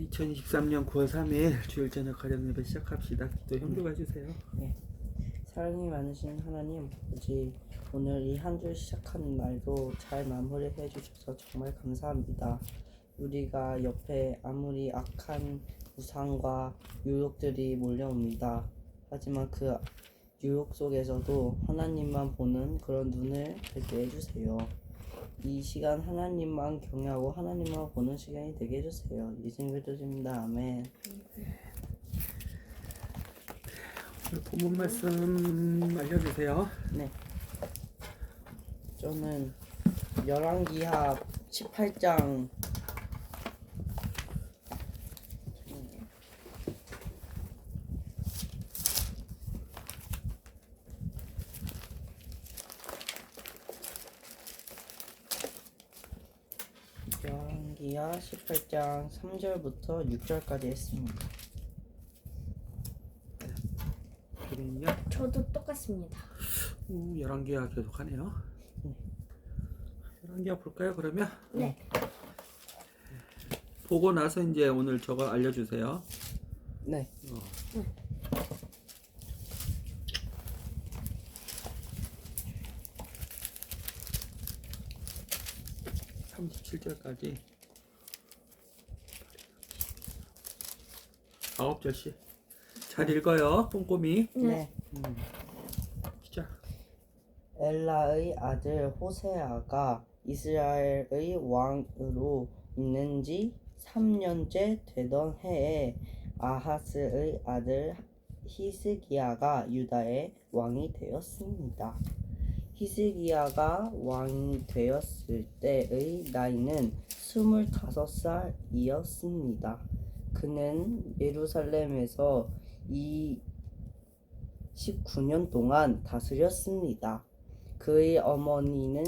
2023년 9월 3일 주일 저녁 가정 예배 시작합시다. 기도 형도가 주세요. 네. 사랑이 많으신 하나님 아버지, 오늘 이 한 주 시작하는 날도 잘 마무리해 주셔서 정말 감사합니다. 우리가 옆에 아무리 악한 우상과 유혹들이 몰려옵니다. 하지만 그 유혹 속에서도 하나님만 보는 그런 눈을 밝게 해주세요. 이 시간 하나님만 경외하고 하나님만 보는 시간이 되게 해주세요. 예수님 기도드립니다. 아멘. 오늘 본문 말씀 알려주세요. 네. 저는 열왕기하 18장 열왕기하 18장 3절부터 6절까지 했습니다. 그러면요. 저도 똑같습니다. 열왕기하 계속하네요. 열왕기하 볼까요? 그러면 네. 보고 나서 이제 오늘 저거 알려주세요. 네. 37절까지 9절씩 잘 읽어요. 꼼꼼히. 네. 시작. 엘라의 아들 호세아가 이스라엘의 왕으로 있는 지 3년째 되던 해에 아하스의 아들 히스기야가 유다의 왕이 되었습니다. 히스기야가 왕이 되었을 때의 나이는 25살이었습니다. 그는 예루살렘에서 19년 동안 다스렸습니다. 그의 어머니는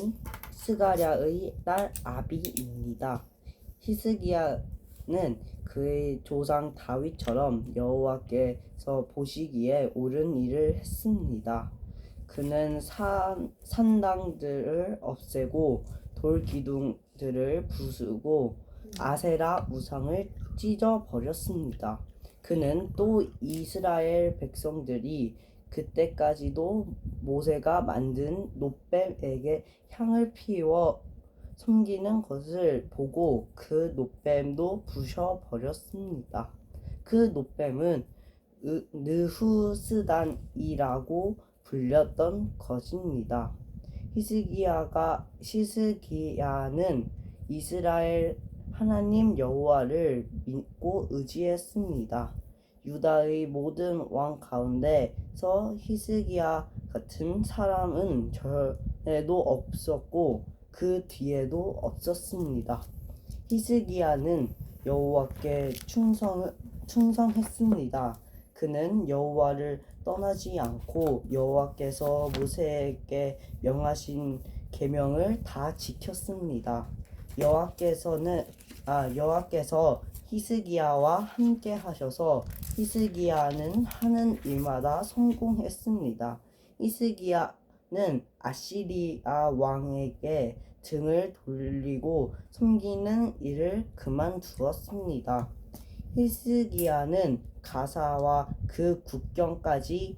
스가랴의 딸 아비입니다. 히스기야는 그의 조상 다윗처럼 여호와께서 보시기에 옳은 일을 했습니다. 그는 산당들을 없애고 돌기둥들을 부수고 아세라 우상을 찢어버렸습니다. 그는 또 이스라엘 백성들이 그때까지도 모세가 만든 놋뱀에게 향을 피워 섬기는 것을 보고 그 놋뱀도 부셔버렸습니다. 그 놋뱀은 느후스단이라고 불렸던 것입니다. 히스기야는 이스라엘 하나님 여호와를 믿고 의지했습니다. 유다의 모든 왕 가운데서 히스기야 같은 사람은 전에도 없었고 그 뒤에도 없었습니다. 히스기야는 여호와께 충성했습니다. 그는 여호와를 떠나지 않고 여호와께서 모세에게 명하신 계명을 다 지켰습니다. 여호와께서 히스기야와 함께 하셔서 히스기야는 하는 일마다 성공했습니다. 히스기야는 아시리아 왕에게 등을 돌리고 섬기는 일을 그만두었습니다. 히스기야는 가사와 그 국경까지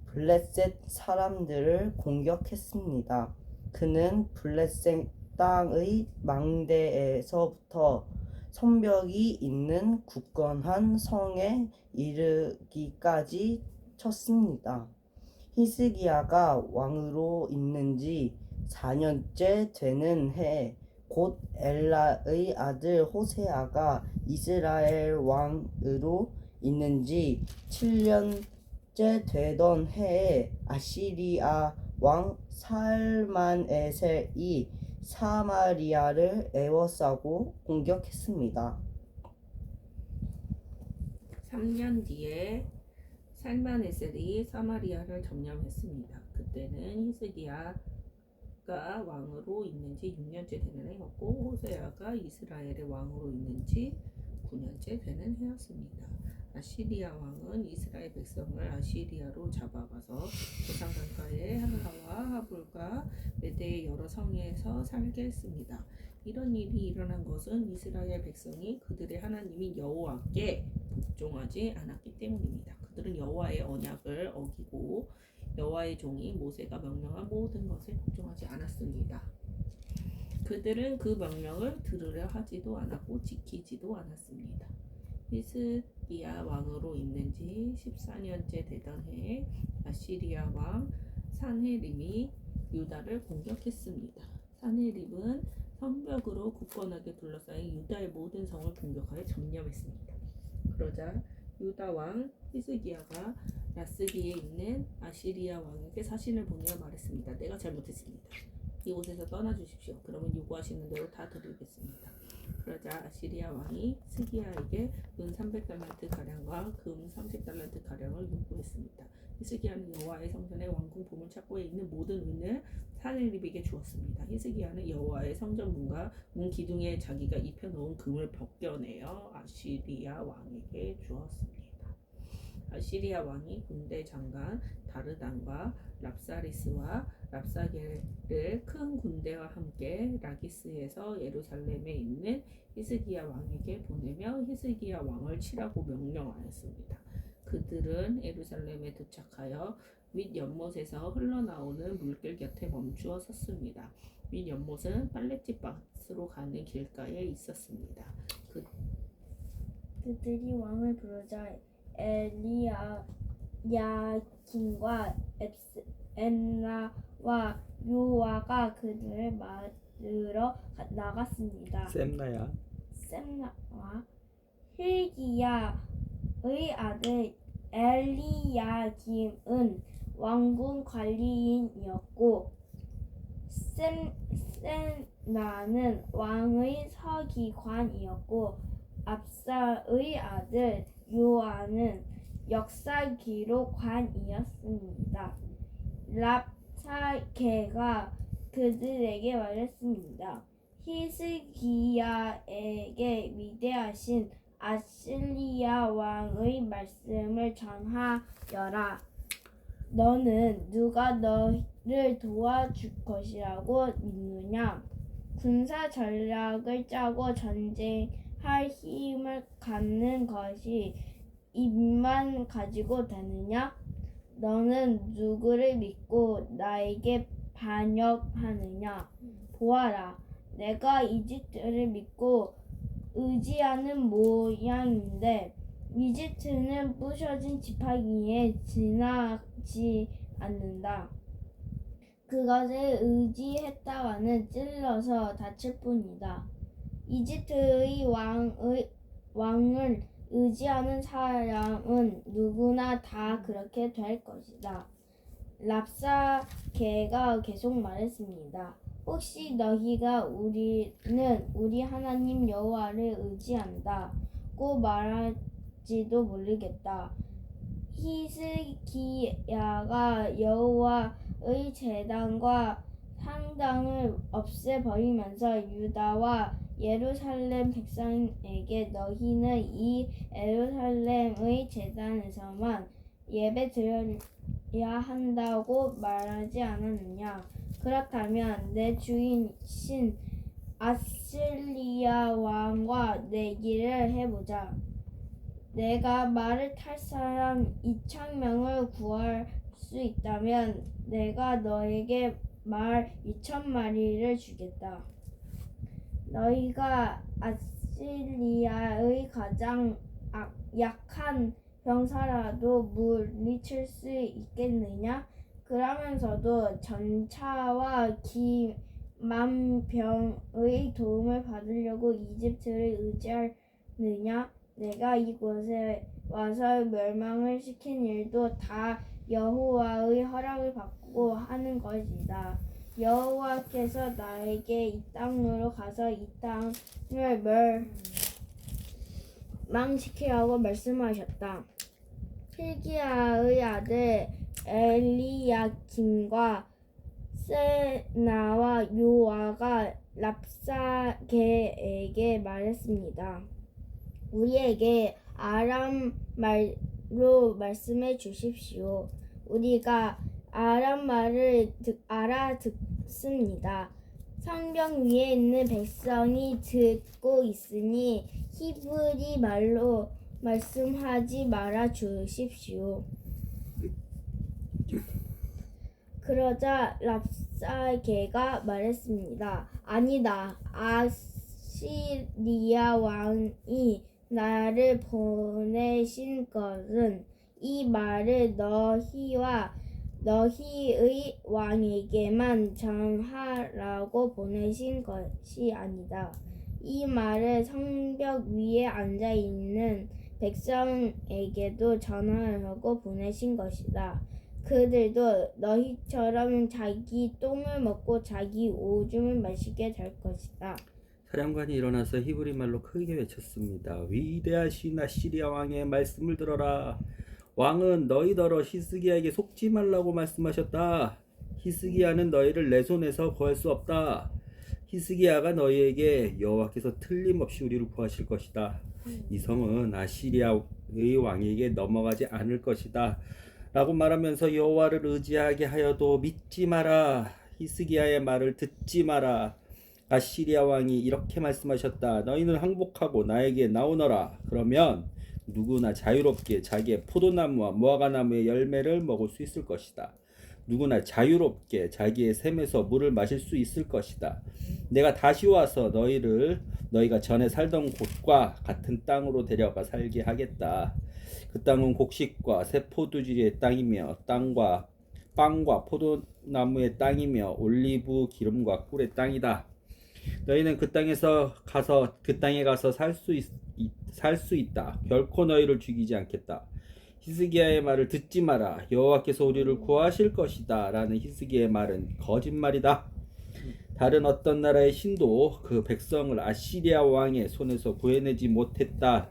블레셋 사람들을 공격했습니다. 그는 블레셋 땅의 망대에서부터 성벽이 있는 굳건한 성에 이르기까지 쳤습니다. 히스기야가 왕으로 있는 지 4년째 되는 해 곧 엘라의 아들 호세아가 이스라엘 왕으로 있는 지 7년째 되던 해에 아시리아 왕 살만에셀이 사마리아를 에워싸고 공격했습니다. 3년 뒤에 살만에셀이 사마리아를 점령했습니다. 그때는 히스기야가 왕으로 있는 지 6년째 되는 해였고 호세아가 이스라엘의 왕으로 있는 지 9년째 되는 해였습니다. 아시리아 왕은 이스라엘 백성을 아시리아로 잡아가서 조상 강가의 한가와 하불과 메대의 여러 성에서 살게 했습니다. 이런 일이 일어난 것은 이스라엘 백성이 그들의 하나님인 여호와께 복종하지 않았기 때문입니다. 그들은 여호와의 언약을 어기고 여호와의 종이 모세가 명령한 모든 것에 복종하지 않았습니다. 그들은 그 명령을 들으려 하지도 않았고 지키지도 않았습니다. 히스기야 왕으로 있는 지 14년째 되던 해에 아시리아 왕 산헤립이 유다를 공격했습니다. 산헤립은 성벽으로 굳건하게 둘러싸인 유다의 모든 성을 공격하여 점령했습니다. 그러자 유다 왕 히스기야가 라스기에 있는 아시리아 왕에게 사신을 보내어 말했습니다. 내가 잘못했습니다. 이곳에서 떠나주십시오. 그러면 요구하시는 대로 다 드리겠습니다. 그러자 아시리아 왕이 히스기야에게 은 300달란트 가량과 금 30달란트 가량을 요구했습니다. 히스기야는 여호와의 성전의 왕궁 보물 창고에 있는 모든 은을 산헤립에게 주었습니다. 히스기야는 여호와의 성전 문과 문 기둥에 자기가 입혀놓은 금을 벗겨내어 아시리아 왕에게 주었습니다. 아시리아 왕이 군대 장관 다르단과 랍사리스와 랍사게를 큰 군대와 함께 라기스에서 예루살렘에 있는 히스기야 왕에게 보내며 히스기야 왕을 치라고 명령하였습니다. 그들은 예루살렘에 도착하여 윗 연못에서 흘러나오는 물길 곁에 멈추어 섰습니다. 윗 연못은 빨랫집 밭으로 가는 길가에 있었습니다. 그들이 왕을 부르자 엘리야kim과 엠나와 요아가 그들을 맞으러 나갔습니다. 셈나야. 셈나와 힐기야의 아들 엘리야김은 왕궁 관리인이었고 셈나는 왕의 서기관이었고 압사의 아들 요아는 역사 기록관이었습니다. 랍사게가 그들에게 말했습니다. 히스기야에게 위대하신 아시리아 왕의 말씀을 전하여라. 너는 누가 너를 도와줄 것이라고 믿느냐? 군사 전략을 짜고 전쟁할 힘을 갖는 것이 입만 가지고 되느냐? 너는 누구를 믿고 나에게 반역하느냐? 보아라, 내가 이집트를 믿고 의지하는 모양인데 이집트는 부셔진 지팡이에 지나지 않는다. 그것을 의지했다가는 찔러서 다칠 뿐이다. 이집트의 왕을 의지하는 사람은 누구나 다 그렇게 될 것이다. 랍사게가 계속 말했습니다. 혹시 너희가 우리는 우리 하나님 여호와를 의지한다고 말할지도 모르겠다. 히스기야가 여호와의 제단과 상당을 없애버리면서 유다와 예루살렘 백성에게 너희는 이 예루살렘의 제단에서만 예배 드려야 한다고 말하지 않았느냐? 그렇다면 내 주인신 아시리아 왕과 내기를 해보자. 내가 말을 탈 사람 2,000명을 구할 수 있다면 내가 너에게 말 2,000마리를 주겠다. 너희가 아시리아의 가장 약한 병사라도 물리칠 수 있겠느냐? 그러면서도 전차와 기만병의 도움을 받으려고 이집트를 의지하느냐? 내가 이곳에 와서 멸망을 시킨 일도 다 여호와의 허락을 받고 하는 것이다. 여호와께서 나에게 이 땅으로 가서 이 땅을 멸망시키라고 말씀하셨다. hil기야의 아들 엘리야김과 셈나와 요아가 랍사게에게 말했습니다. 우리에게 아람 말로 말씀해 주십시오. 우리가 아람 말을 알아듣습니다. 성벽 위에 있는 백성이 듣고 있으니 히브리 말로 말씀하지 말아 주십시오. 그러자 랍사게가 말했습니다. 아니다. 아시리아 왕이 나를 보내신 것은 이 말을 너희의 왕에게만 전하라고 보내신 것이 아니다. 이 말을 성벽 위에 앉아 있는 백성에게도 전하라고 보내신 것이다. 그들도 너희처럼 자기 똥을 먹고 자기 오줌을 마시게 될 것이다. 사령관이 일어나서 히브리 말로 크게 외쳤습니다. 위대하신 아시리아 왕의 말씀을 들어라. 왕은 너희더러 히스기야에게 속지 말라고 말씀하셨다. 히스기야는 너희를 내 손에서 구할 수 없다. 히스기야가 너희에게 여호와께서 틀림없이 우리를 구하실 것이다. 이 성은 아시리아의 왕에게 넘어가지 않을 것이다. 라고 말하면서 여호와를 의지하게 하여도 믿지 마라. 히스기야의 말을 듣지 마라. 아시리아 왕이 이렇게 말씀하셨다. 너희는 항복하고 나에게 나오너라. 그러면 누구나 자유롭게 자기의 포도나무와 무화과나무의 열매를 먹을 수 있을 것이다. 누구나 자유롭게 자기의 샘에서 물을 마실 수 있을 것이다. 내가 다시 와서 너희가 전에 살던 곳과 같은 땅으로 데려가 살게 하겠다. 그 땅은 곡식과 새 포도주의 땅이며 빵과 포도나무의 땅이며 올리브 기름과 꿀의 땅이다. 너희는 그 땅에 가서 살 수 있다. 결코 너희를 죽이지 않겠다. 히스기야의 말을 듣지 마라. 여호와께서 우리를 구하실 것이다. 라는 히스기야의 말은 거짓말이다. 다른 어떤 나라의 신도 그 백성을 아시리아 왕의 손에서 구해내지 못했다.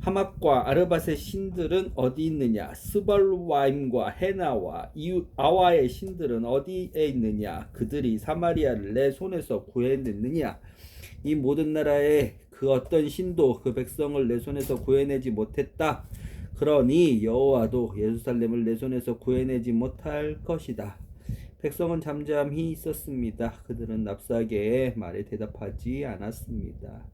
하맛과 아르밧의 신들은 어디 있느냐? 스발와임과 헤나와 아와의 신들은 어디에 있느냐? 그들이 사마리아를 내 손에서 구해냈느냐? 이 모든 나라의 그 어떤 신도 그 백성을 내 손에서 구해내지 못했다. 그러니 여호와도 예루살렘을 내 손에서 구해내지 못할 것이다. 백성은 잠잠히 있었습니다. 그들은 랍사게의 말에 대답하지 않았습니다.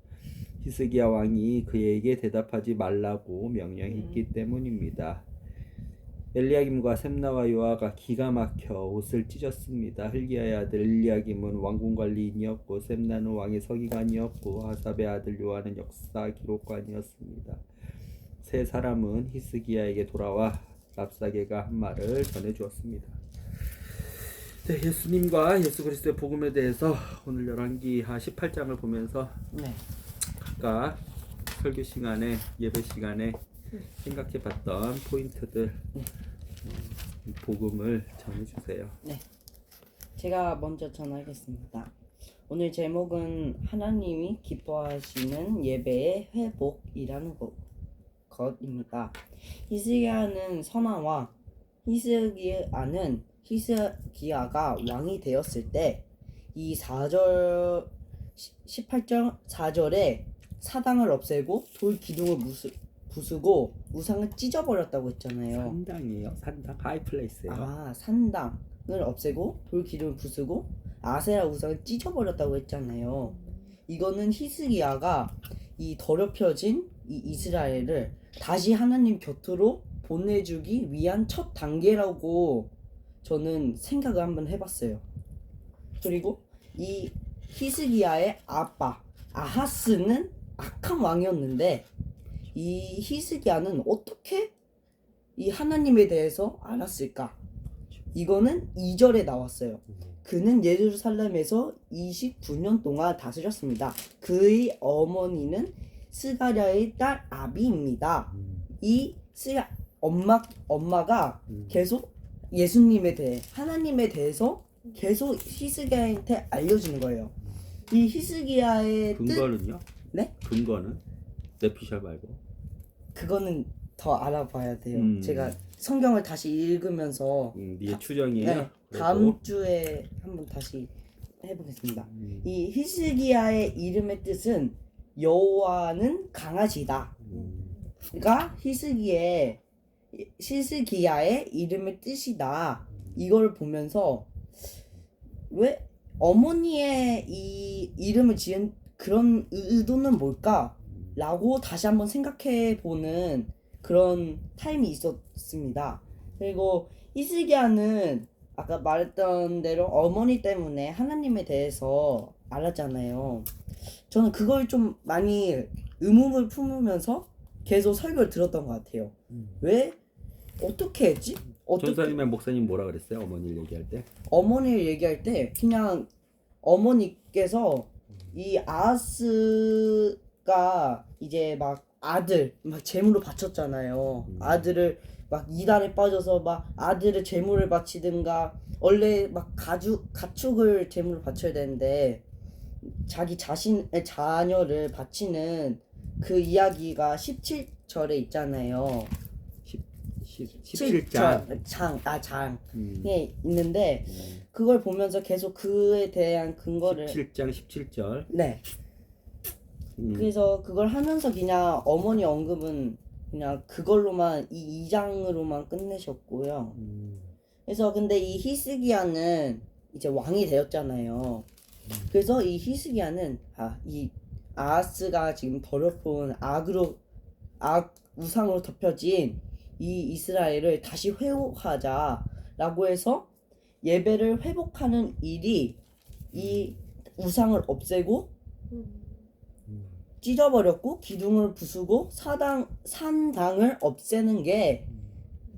히스기야 왕이 그에게 대답하지 말라고 명령했기 때문입니다. 엘리야김과 셈나와 요아가 기가 막혀 옷을 찢었습니다. hilki야의 아들 엘리야김은 왕궁 관리인이었고 셈나는 왕의 서기관이었고 하삽의 아들 요아는 역사 기록관이었습니다. 세 사람은 히스기야에게 돌아와 랍사게가 한 말을 전해주었습니다. 네, 예수님과 예수 그리스도의 복음에 대해서 오늘 열왕기하 18장을 보면서 각각 설교 시간에 예배 시간에 생각해봤던 포인트들 복음을 전해주세요. 네, 제가 먼저 전하겠습니다. 오늘 제목은 하나님이 기뻐하시는 예배의 회복이라는 것입니다. 히스기야는 선왕과 히스기야가 왕이 되었을 때 이 18장 4절에 사당을 없애고 돌 기둥을 부수고 우상을 찢어버렸다고 했잖아요. 산당이에요. 산당 하이플레이스예요. 산당을 없애고 돌 기둥을 부수고 아세라 우상을 찢어버렸다고 했잖아요. 이거는 히스기야가 이 더럽혀진 이 이스라엘을 다시 하나님 곁으로 보내주기 위한 첫 단계라고 저는 생각을 한번 해봤어요. 그리고 이 히스기야의 아빠 아하스는 악한 왕이었는데 이 히스기야는 어떻게 이 하나님에 대해서 알았을까? 이거는 2절에 나왔어요. 그는 예루살렘에서 29년 동안 다스렸습니다. 그의 어머니는 스가랴의 딸 아비입니다. 이 엄마가 계속 예수님에 대해 하나님에 대해서 계속 히스기야한테 알려주는 거예요. 이 히스기야의 근거는요? 네? 근거는 네피샬 말고 그거는 더 알아봐야 돼요. 제가 성경을 다시 읽으면서 네 추정이에요. 네, 다음 주에 한번 다시 해보겠습니다. 이 히스기야의 이름의 뜻은 여호와는 강하시다. 가 히스기야의 이름의 뜻이다. 이걸 보면서 왜 어머니의 이 이름을 지은 그런 의도는 뭘까라고 다시 한번 생각해 보는 그런 타임이 있었습니다. 그리고 히스기야는 아까 말했던 대로 어머니 때문에 하나님에 대해서 알았잖아요. 저는 그걸 좀 많이 의문을 품으면서 계속 설교를 들었던 것 같아요. 왜? 어떻게 했지? 어떻게 전사님의 목사님 뭐라 그랬어요? 어머니를 얘기할 때? 어머니를 얘기할 때 그냥 어머니께서 이 아하스가 이제 막 아들 막 제물로 바쳤잖아요. 아들을 막 이단에 빠져서 막 아들을 제물을 바치든가 원래 막 가축을 제물로 바쳐야 되는데 자기 자신의 자녀를 바치는 그 이야기가 17절에 있잖아요. 17장. 장에 있는데 그걸 보면서 계속 그에 대한 근거를 17장 17절. 네. 그래서 그걸 하면서 그냥 어머니 언급은 그냥 그걸로만 이 2장으로만 끝내셨고요. 그래서 근데 이 히스기야는 이제 왕이 되었잖아요. 그래서 이 히스기야는 이 아하스가 지금 더럽은 악 우상으로 덮여진 이 이스라엘을 다시 회복하자라고 해서 예배를 회복하는 일이 이 우상을 없애고 찢어버렸고 기둥을 부수고 산당을 없애는 게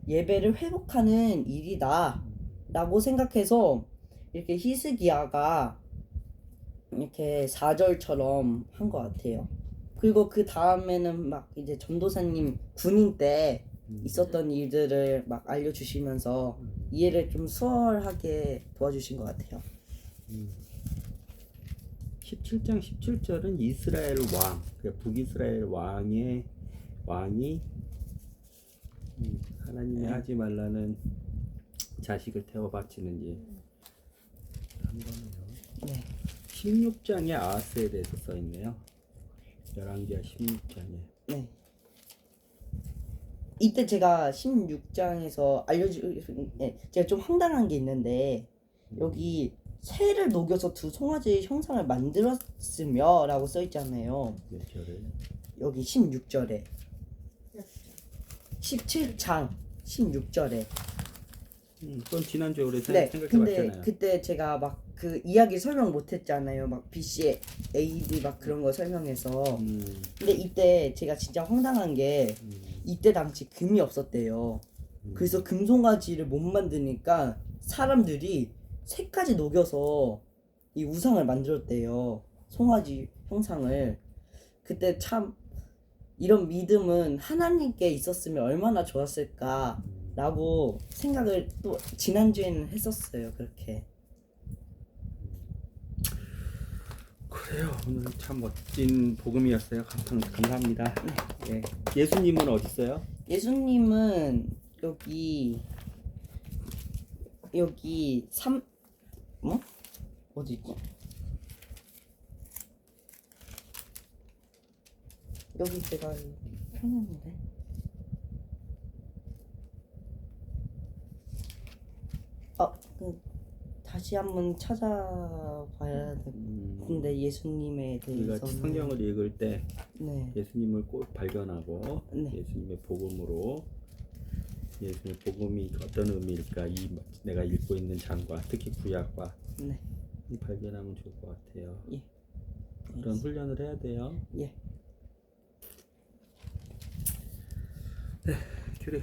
예배를 회복하는 일이다 라고 생각해서 이렇게 히스기야가 이렇게 4절처럼 한 것 같아요. 그리고 그 다음에는 막 이제 전도사님 군인 때 있었던 일들을 막 알려주시면서 이해를 좀 수월하게 도와주신 것 같아요. 17장 17절은 이스라엘 왕, 그러니까 북이스라엘 왕이 하나님이 하지 말라는 자식을 태워 바치는지 한 거네요. 네. 16장에 아하스에 대해서 써 있네요. 11기야 16장에. 네. 이때 제가 16장에서 제가 좀 황당한 게 있는데 여기 새를 녹여서 두 송아지의 형상을 만들었으며 라고 써 있잖아요. 몇 절에? 여기 16절에 17장 16절에 그건 지난주에 우리 네, 생각해 근데 봤잖아요. 그때 제가 막 그 이야기 설명 못했잖아요. 막 BC, AD 막 그런 거 설명해서. 근데 이때 제가 진짜 황당한 게 이때 당시 금이 없었대요. 그래서 금송아지를 못 만드니까 사람들이 새까지 녹여서 이 우상을 만들었대요. 송아지 형상을. 그때 참 이런 믿음은 하나님께 있었으면 얼마나 좋았을까라고 생각을 또 지난주에는 했었어요. 그렇게. 그래요. 오늘 참 멋진 복음이었어요. 감사합니다. 네. 예수님은 어디 있어요? 예수님은 여기 어디 있지? 여기 제가 펴놨는데 다시 한번 찾아봐야 되는데 예수님에 우리가 대해서는 성경을 읽을 때 네. 예수님을 꼭 발견하고 네. 예수님의 복음으로 예수님의 복음이 어떤 의미일까 내가 읽고 있는 장과 특히 구약과 네. 발견하면 좋을 것 같아요. 예. 그런 훈련을 해야 돼요. 예. 큐리.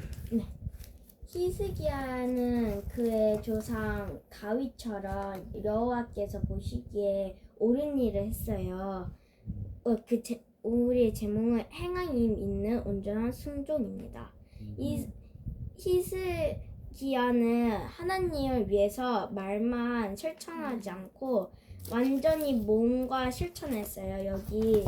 히스기야는 그의 조상 다윗처럼 여호와께서 보시기에 옳은 일을 했어요. 우리의 제목은 행함이 있는 온전한 순종입니다. 이 히스기야는 하나님을 위해서 말만 실천하지 않고 완전히 몸과 실천했어요. 여기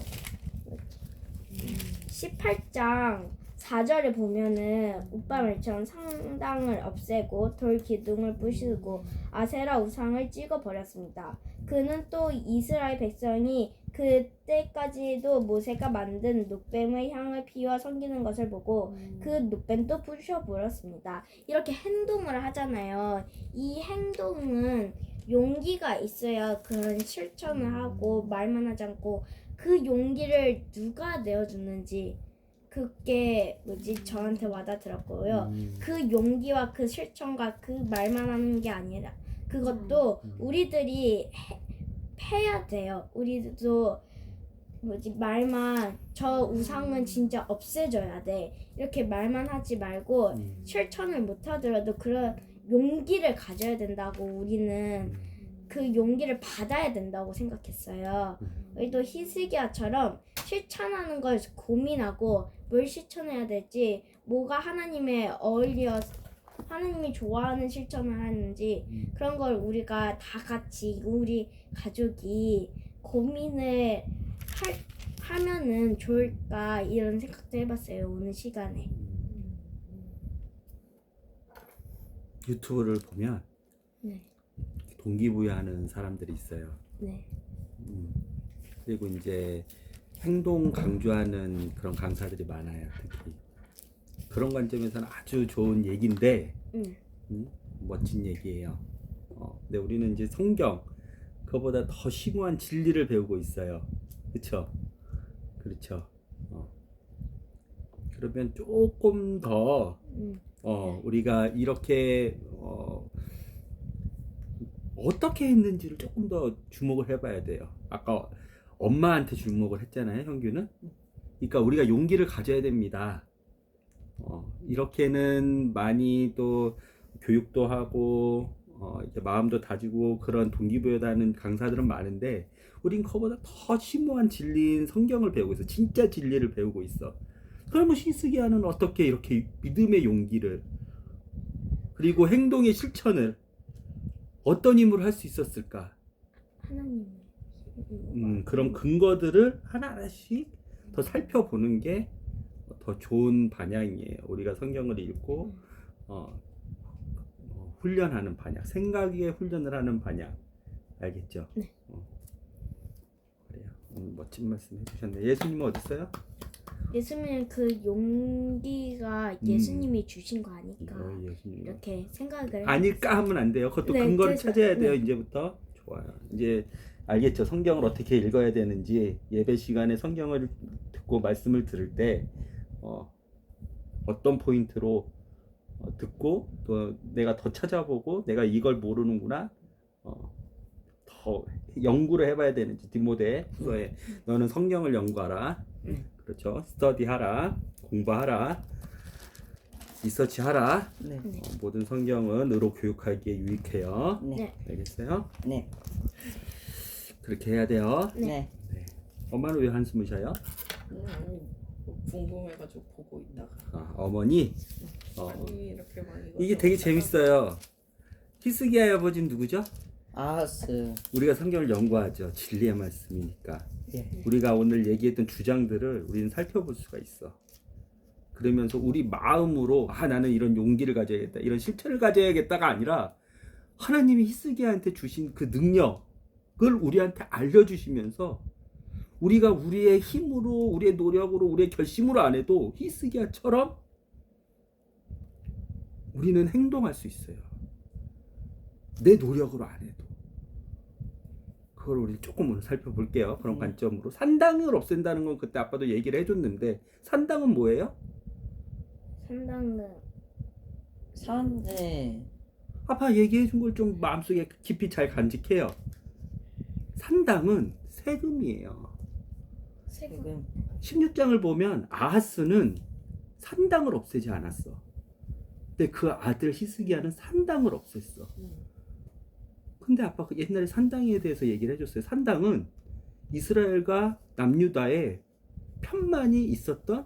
18장 4절에 보면은 우빠멜처럼 상당을 없애고 돌 기둥을 부수고 아세라 우상을 찍어 버렸습니다. 그는 또 이스라엘 백성이 그때까지도 모세가 만든 놋뱀의 향을 피워 섬기는 것을 보고 그 놋뱀도 부셔 버렸습니다. 이렇게 행동을 하잖아요. 이 행동은 용기가 있어야 그런 실천을 하고 말만 하지 않고 그 용기를 누가 내어주는지 그게 저한테 와닿더라고요. 그 용기와 그 실천과 그 말만 하는 게 아니라 그것도 우리들이 해야 돼요. 우리도 말만 저 우상은 진짜 없애줘야 돼 이렇게 말만 하지 말고 실천을 못 하더라도 그런 용기를 가져야 된다고 우리는 그 용기를 받아야 된다고 생각했어요. 우리도 히스기야처럼 실천하는 걸 고민하고 뭘 실천해야 될지 뭐가 하나님의 어울려 하나님이 좋아하는 실천을 하는지 그런 걸 우리가 다 같이 우리 가족이 고민을 하면은 좋을까 이런 생각도 해봤어요 오늘 시간에. 유튜브를 보면 네. 동기부여하는 사람들이 있어요. 네. 그리고 이제 행동 강조하는 그런 강사들이 많아요. 특히 그런 관점에서는 아주 좋은 얘기인데 멋진 얘기예요. 근데 우리는 이제 성경 그거보다 더 심오한 진리를 배우고 있어요. 그렇죠? 그렇죠. 그러면 조금 더 우리가 이렇게 어떻게 했는지를 조금 더 주목을 해봐야 돼요. 아까 엄마한테 주목을 했잖아요, 형규는. 그러니까 우리가 용기를 가져야 됩니다. 이렇게는 많이 또 교육도 하고 이제 마음도 다지고 그런 동기부여하는 강사들은 많은데 우린 그거보다 더 심오한 진리인 성경을 배우고 있어. 진짜 진리를 배우고 있어. 그러면 히스기야는 어떻게 이렇게 믿음의 용기를 그리고 행동의 실천을 어떤 힘으로 할 수 있었을까? 하나님. 그런 근거들을 하나하나씩 더 살펴보는 게 더 좋은 방향이에요. 우리가 성경을 읽고 훈련하는 방향, 생각에 훈련을 하는 방향, 알겠죠? 네. 그래요. 멋진 말씀 해주셨네. 예수님은 어디 있어요? 예수님은 그 용기가 예수님이 주신 거 아닐까 예수님. 이렇게 생각을 아닐까 하면 안 돼요. 그것도 네, 근거를 그래서, 찾아야 돼요. 네. 이제부터. 좋아요. 이제 알겠죠? 성경을 어떻게 읽어야 되는지 예배 시간에 성경을 듣고 말씀을 들을 때 어떤 포인트로 듣고 또 내가 더 찾아보고 내가 이걸 모르는구나 더 연구를 해봐야 되는지 디모데 후서에 너는 성경을 연구하라. 그렇죠. 스터디하라. 공부하라. 리서치하라. 네. 모든 성경은 의로 교육하기에 유익해요. 네. 알겠어요? 네. 그렇게 해야 돼요. 네. 엄마는 왜 한숨을 쉬어요? 궁금해가지고 보고 있다가 어머니. 아니 이렇게 많이 이게 되게 재밌어요. 히스기야의 아버지는 누구죠? 아하스. 우리가 성경을 연구하죠. 진리의 말씀이니까. 예. 우리가 오늘 얘기했던 주장들을 우리는 살펴볼 수가 있어. 그러면서 우리 마음으로 나는 이런 용기를 가져야겠다. 이런 실천을 가져야겠다가 아니라 하나님이 히스기야한테 주신 그 능력을 우리한테 알려주시면서 우리가 우리의 힘으로 우리의 노력으로 우리의 결심으로 안 해도 히스기야처럼 우리는 행동할 수 있어요. 내 노력으로 안 해도. 그걸 우리 조금 오늘 살펴볼게요. 그런 관점으로. 산당을 없앤다는 건 그때 아빠도 얘기를 해줬는데 산당은 뭐예요? 산당은 네. 아빠 얘기해준 걸 좀 마음속에 깊이 잘 간직해요. 산당은 세금이에요. 지금 16장을 보면 아하스는 산당을 없애지 않았어. 근데 그 아들 히스기야는 산당을 없앴어. 근데 아빠가 옛날에 산당에 대해서 얘기를 해줬어요. 산당은 이스라엘과 남유다에 편만이 있었던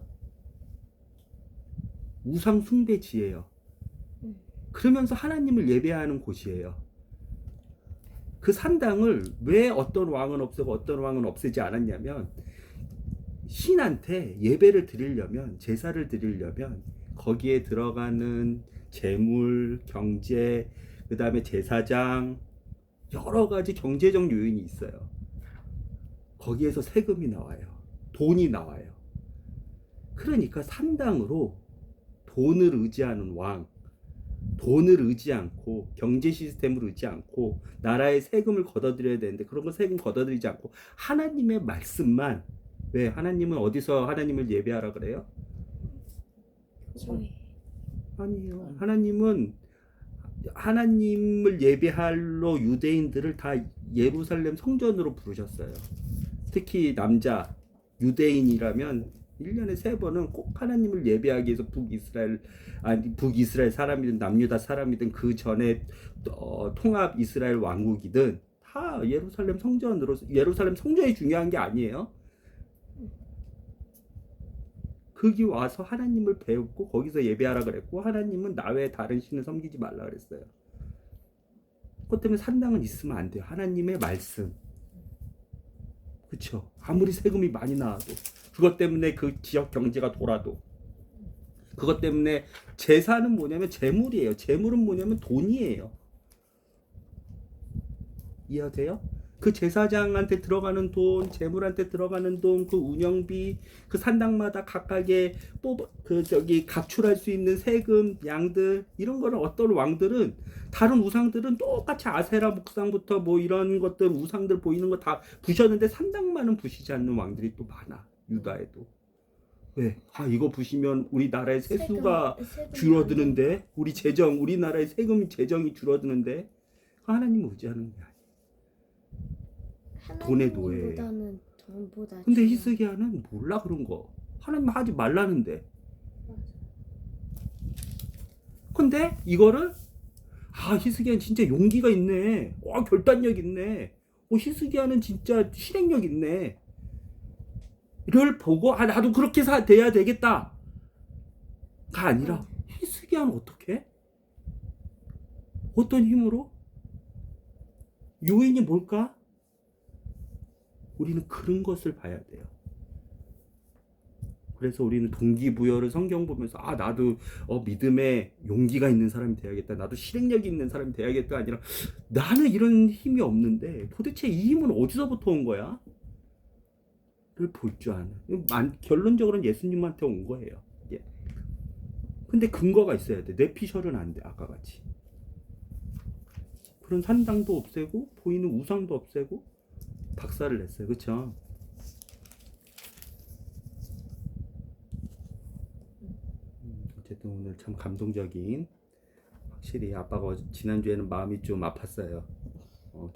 우상 숭배지예요. 그러면서 하나님을 예배하는 곳이에요. 그 산당을 왜 어떤 왕은 없애고 어떤 왕은 없애지 않았냐면 신한테 예배를 드리려면 제사를 드리려면 거기에 들어가는 재물, 경제, 그 다음에 제사장 여러 가지 경제적 요인이 있어요. 거기에서 세금이 나와요. 돈이 나와요. 그러니까 산당으로 돈을 의지하는 왕, 돈을 의지 않고 경제 시스템을 의지 않고 나라의 세금을 걷어들여야 되는데 그런 거 세금 걷어들이지 않고 하나님의 말씀만. 왜 하나님은 어디서 하나님을 예배하라 그래요? 교회. 아니에요. 하나님은 하나님을 예배할로 유대인들을 다 예루살렘 성전으로 부르셨어요. 특히 남자 유대인이라면 1년에 3번은 꼭 하나님을 예배하기 위해서 북이스라엘 사람이든 남유다 사람이든 그 전에 통합 이스라엘 왕국이든 다 예루살렘 성전으로. 예루살렘 성전이 중요한 게 아니에요. 거기 와서 하나님을 배우고 거기서 예배하라 그랬고 하나님은 나 외에 다른 신을 섬기지 말라 그랬어요. 그것 때문에 산당은 있으면 안 돼요. 하나님의 말씀. 그쵸? 아무리 세금이 많이 나와도 그것 때문에 그 지역 경제가 돌아도 그것 때문에 제사는 뭐냐면 재물이에요. 재물은 뭐냐면 돈이에요. 이해하세요? 그 제사장한테 들어가는 돈, 재물한테 들어가는 돈, 그 운영비, 그 산당마다 각각의 각출할 수 있는 세금, 양들, 이런 거는 어떤 왕들은 다른 우상들은 똑같이 아세라 목상부터 뭐 이런 것들 우상들 보이는 거 다 부셨는데 산당만은 부시지 않는 왕들이 또 많아. 유다에도. 왜? 이거 부시면 우리나라의 세수가 줄어드는데, 우리나라의 세금 재정이 줄어드는데, 하나님 의지하는 게 아니야. 돈의 노예. 하나님보다는 돈보다. 근데 히스기야는 몰라 그런 거. 하나님 하지 말라는데. 근데 이거를 히스기야는 진짜 용기가 있네. 결단력 있네. 히스기야는 진짜 실행력 있네. 를 보고 나도 그렇게 돼야 되겠다. 가 아니라 히스기야는 어떻게? 어떤 힘으로? 요인이 뭘까? 우리는 그런 것을 봐야 돼요. 그래서 우리는 동기부여를 성경 보면서 나도 믿음에 용기가 있는 사람이 돼야겠다. 나도 실행력이 있는 사람이 돼야겠다. 아니라 나는 이런 힘이 없는데 도대체 이 힘은 어디서부터 온 거야? 를 볼 줄 아는. 결론적으로는 예수님한테 온 거예요. 예. 근데 근거가 있어야 돼. 뇌피셜은 안 돼. 아까 같이. 그런 산당도 없애고 보이는 우상도 없애고 박살을 냈어요. 그쵸? 어쨌든 오늘 참 감동적인, 확실히 아빠가 지난주에는 마음이 좀 아팠어요.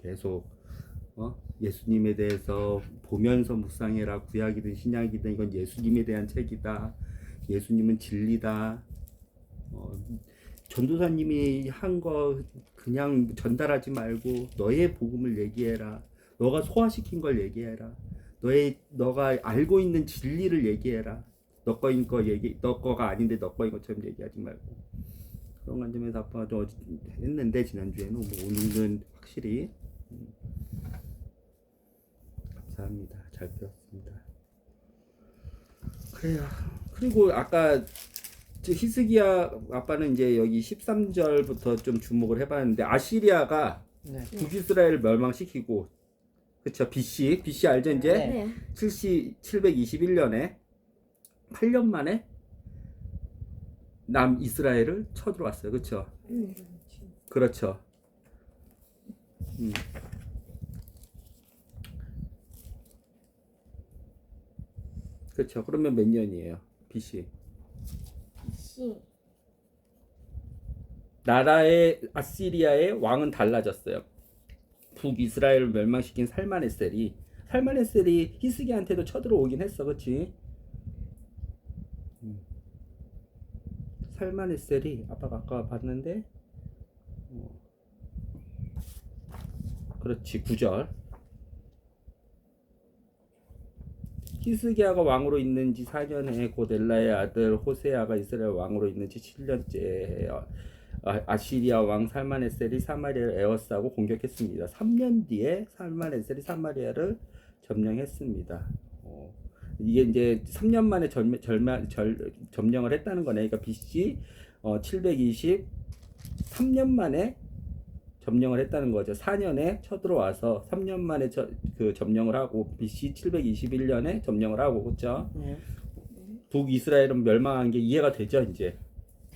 계속 예수님에 대해서 보면서 묵상해라. 구약이든 신약이든 이건 예수님에 대한 책이다. 예수님은 진리다. 전도사님이 한 거 그냥 전달하지 말고 너의 복음을 얘기해라. 너가 소화시킨 걸 얘기해라. 너가 알고 있는 진리를 얘기해라. 너 거가 아닌데 너 거인 것처럼 얘기하지 말고. 그런 관점에서 아빠가 좀 했는데 지난주에는 오늘은 확실히 감사합니다. 잘 배웠습니다. 그래요. 그리고 아까 히스기야 아빠는 이제 여기 13절부터 좀 주목을 해봤는데 아시리아가 북이스라엘을 멸망시키고, 그쵸? BC 알죠 이제? 네. 721년에 8년 만에 남이스라엘을 쳐들어왔어요. 그쵸? 그렇죠. 그렇죠. 그러면 몇 년이에요? BC. 나라의 아시리아의 왕은 달라졌어요. 북이스라엘을 멸망시킨 살마네셀이 히스기야한테도 쳐들어오긴 했어. 그렇지? 살마네셀이 아빠가 아까 봤는데 그렇지. 9절. 히스기야가 왕으로 있는 지 4년에 곧 엘라의 아들 호세아가 이스라엘 왕으로 있는 지 7년째 아시리아 왕 살마네셀이 사마리아를 에워싸고 공격했습니다. 3년 뒤에 살마네셀이 사마리아를 점령했습니다. 이게 이제 3년 만에 점령을 했다는 거네. 그러니까 BC 723년 만에 점령을 했다는 거죠. 4년에 쳐들어와서 3년 만에 점령을 하고 BC 721년에 점령을 하고, 그렇죠? 북이스라엘은 멸망한 게 이해가 되죠, 이제?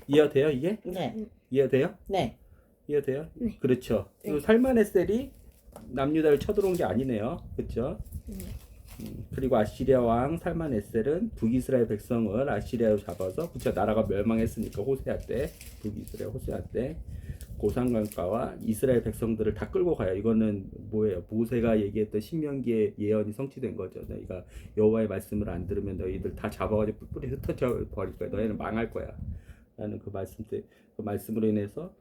이해가 돼요, 이게? 네. 이해돼요? 네. 이해돼요? 네. 그렇죠. 네. 그 살만에셀이 남유다를 쳐들어온 게 아니네요. 그렇죠? 네. 그리고 아시리아 왕 살만에셀은 북이스라엘 백성을 아시리아로 잡아서 그쵸 나라가 멸망했으니까 호세아 때 북이스라엘 호세아 때 고상관과와 이스라엘 백성들을 다 끌고 가요. 이거는 뭐예요? 모세가 얘기했던 신명기의 예언이 성취된 거죠. 너희가 여호와의 말씀을 안 들으면 너희들 다 잡아가지고 뿔뿔이 흩어져 버릴 거야. 너희는 망할 거야. 라는 그 말씀으로 인해서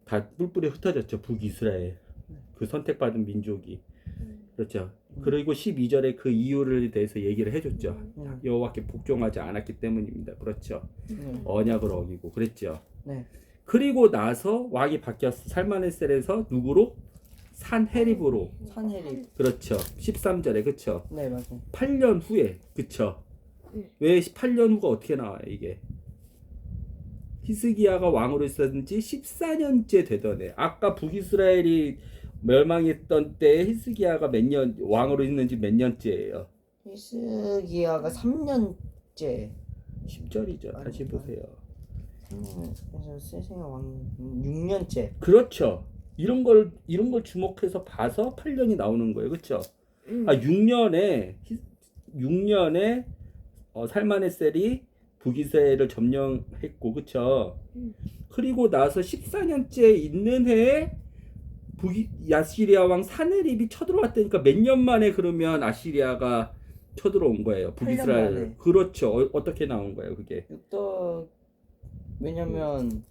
다 뿔뿔이 흩어졌죠. 북이스라엘 그 선택받은 민족이. 그렇죠. 그리고 12절에 그 이유를 대해서 얘기를 해줬죠. 여호와께 복종하지 않았기 때문입니다. 그렇죠. 언약을 어기고 그랬죠. 네. 그리고 나서 왕이 바뀌었어. 살마네셀에서 누구로? 산헤립으로. 산헤립. 그렇죠. 13절에 그렇죠. 네, 맞아요. 8년 후에 그렇죠. 왜 8년 후가 어떻게 나와요 이게? 히스기야가 왕으로 있었는지 14년째 되던 애. 아까 북이스라엘이 멸망했던 때 히스기야가 몇 년 왕으로 있는지 몇 년째예요? 히스기야가 3년째. 10절이죠. 다시 보세요. 그래서 세생아 왕 6년째. 그렇죠. 이런 걸 주목해서 봐서 8년이 나오는 거예요. 그렇죠? 6년에 살마네셀이 북이스라엘을 점령했고 그렇죠? 그리고 나서 14년째 있는 해에 아시리아 왕 사네립이 쳐들어왔다니까 몇 년 만에 그러면 아시리아가 쳐들어온 거예요. 북이스라엘. 만에. 그렇죠. 어떻게 나온 거예요, 그게? 왜냐면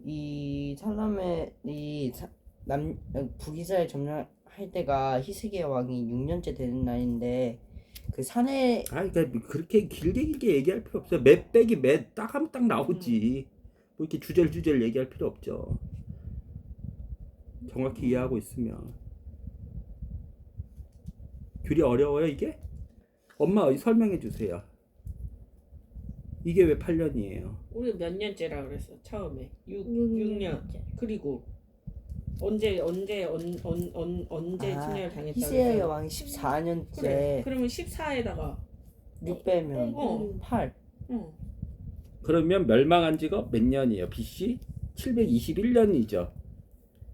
이 살라멜이 북이스라엘 점령할 때가 히스기야 왕이 6년째 되는 날인데 그 산에 그러니까 그렇게 길게 얘기할 필요 없어요. 몇 빼기 몇 딱 하면 딱 나오지. 뭐 이렇게 주절주절 얘기할 필요 없죠. 정확히 이해하고 있으면. 귤이 어려워요 이게? 엄마 설명해 주세요. 이게 왜 8년이에요? 우리 몇 년째라 그랬어 처음에 6년 육년째. 그리고 언제 침략을 당했다 히스기야 그랬어? 왕이 14년째. 그래 그러면 14에다가 6 빼면 어. 8. 그러면 멸망한 지가 몇 년이에요? BC 721년이죠.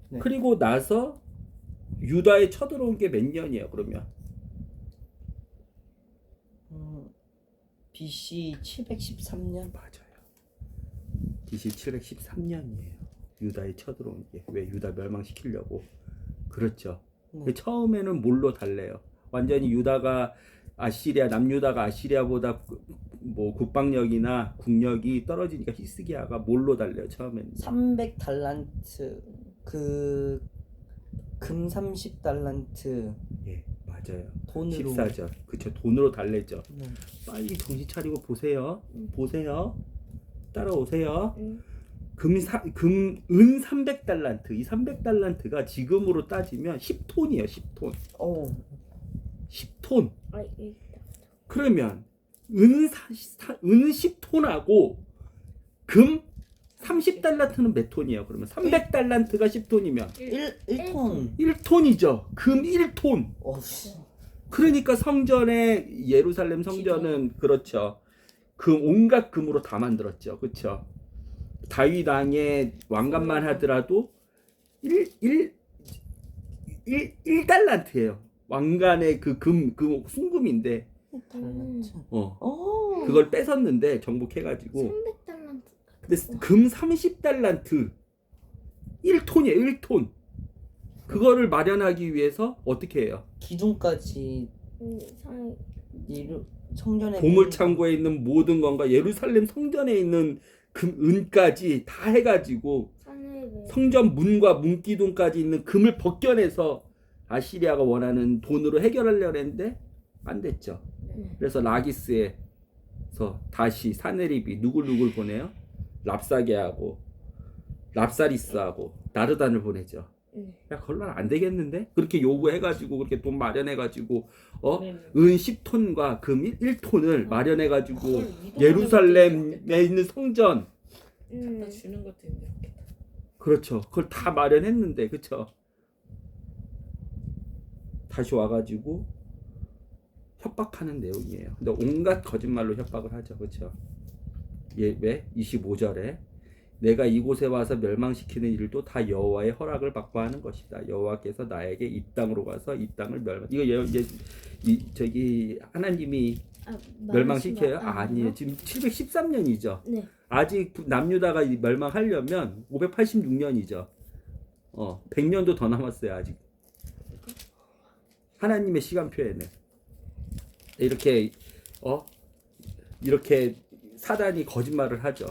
네. 그리고 나서 유다에 쳐들어온 게 몇 년이에요? 그러면 BC 713년. 맞아요. BC 713년이에요. 유다에 쳐들어온 게. 왜 유다 멸망시키려고. 그렇죠. 네. 처음에는 뭘로 달래요? 완전히 유다가 남유다가 아시리아보다 뭐 국방력이나 국력이 떨어지니까 히스기야가 뭘로 달래요? 처음에는 300달란트 금 30달란트 예, 맞아요. 돈으로. 14절. 그쵸. 돈으로 달래죠. 네. 빨리 정신 차리고 보세요. 보세요. 따라오세요. 응. 은 300달란트. 이 300달란트가 지금으로 따지면 10톤이에요. 10톤. 오. 10톤. 아, 이- 그러면 은 10톤하고 금 30달란트는 몇 톤이에요? 그러면 300달란트가 10톤이면 1톤. 1톤이죠. 금 1톤. 어씨. 그러니까 성전에 예루살렘 성전은 그렇죠. 그 온갖 금으로 다 만들었죠. 그렇죠. 다윗 왕의 왕관만 하더라도 1달란트예요. 왕관의 그 순금인데 달란트. 오. 그걸 뺏었는데 정복해가지고 300달란트. 근데 금 30달란트 1톤이에요. 1톤. 그거를 마련하기 위해서 어떻게 해요? 기둥까지 상 성전에 보물창고에 있는 모든 건가 예루살렘 성전에 있는 은까지 다 해가지고 산을 성전 문과 문기둥까지 있는 금을 벗겨내서 아시리아가 원하는 돈으로 해결하려고 했는데 안 됐죠. 그래서 라기스에서 다시 사네립이 누굴 보내요? 랍사게하고 랍사리스하고 나르단을 보내죠. 야 그걸로는 안 되겠는데? 그렇게 요구해가지고 그렇게 돈 마련해가지고 은 10톤과 금 1톤을 마련해가지고 예루살렘에 있는 성전 갖다 주는 것도 힘들었겠다. 그렇죠. 그걸 다 마련했는데 그렇죠. 다시 와가지고 협박하는 내용이에요. 근데 온갖 거짓말로 협박을 하죠. 그렇죠. 예, 왜? 25절에 내가 이곳에 와서 멸망시키는 일도 다 여호와의 허락을 받고 하는 것이다. 여호와께서 나에게 이 땅으로 가서 이 땅을 저기 하나님이 멸망시켜요? 아니에요. 지금 713년이죠. 네. 아직 남유다가 멸망하려면 586년이죠. 100년도 더 남았어요, 아직. 하나님의 시간표에는. 이렇게 사단이 거짓말을 하죠.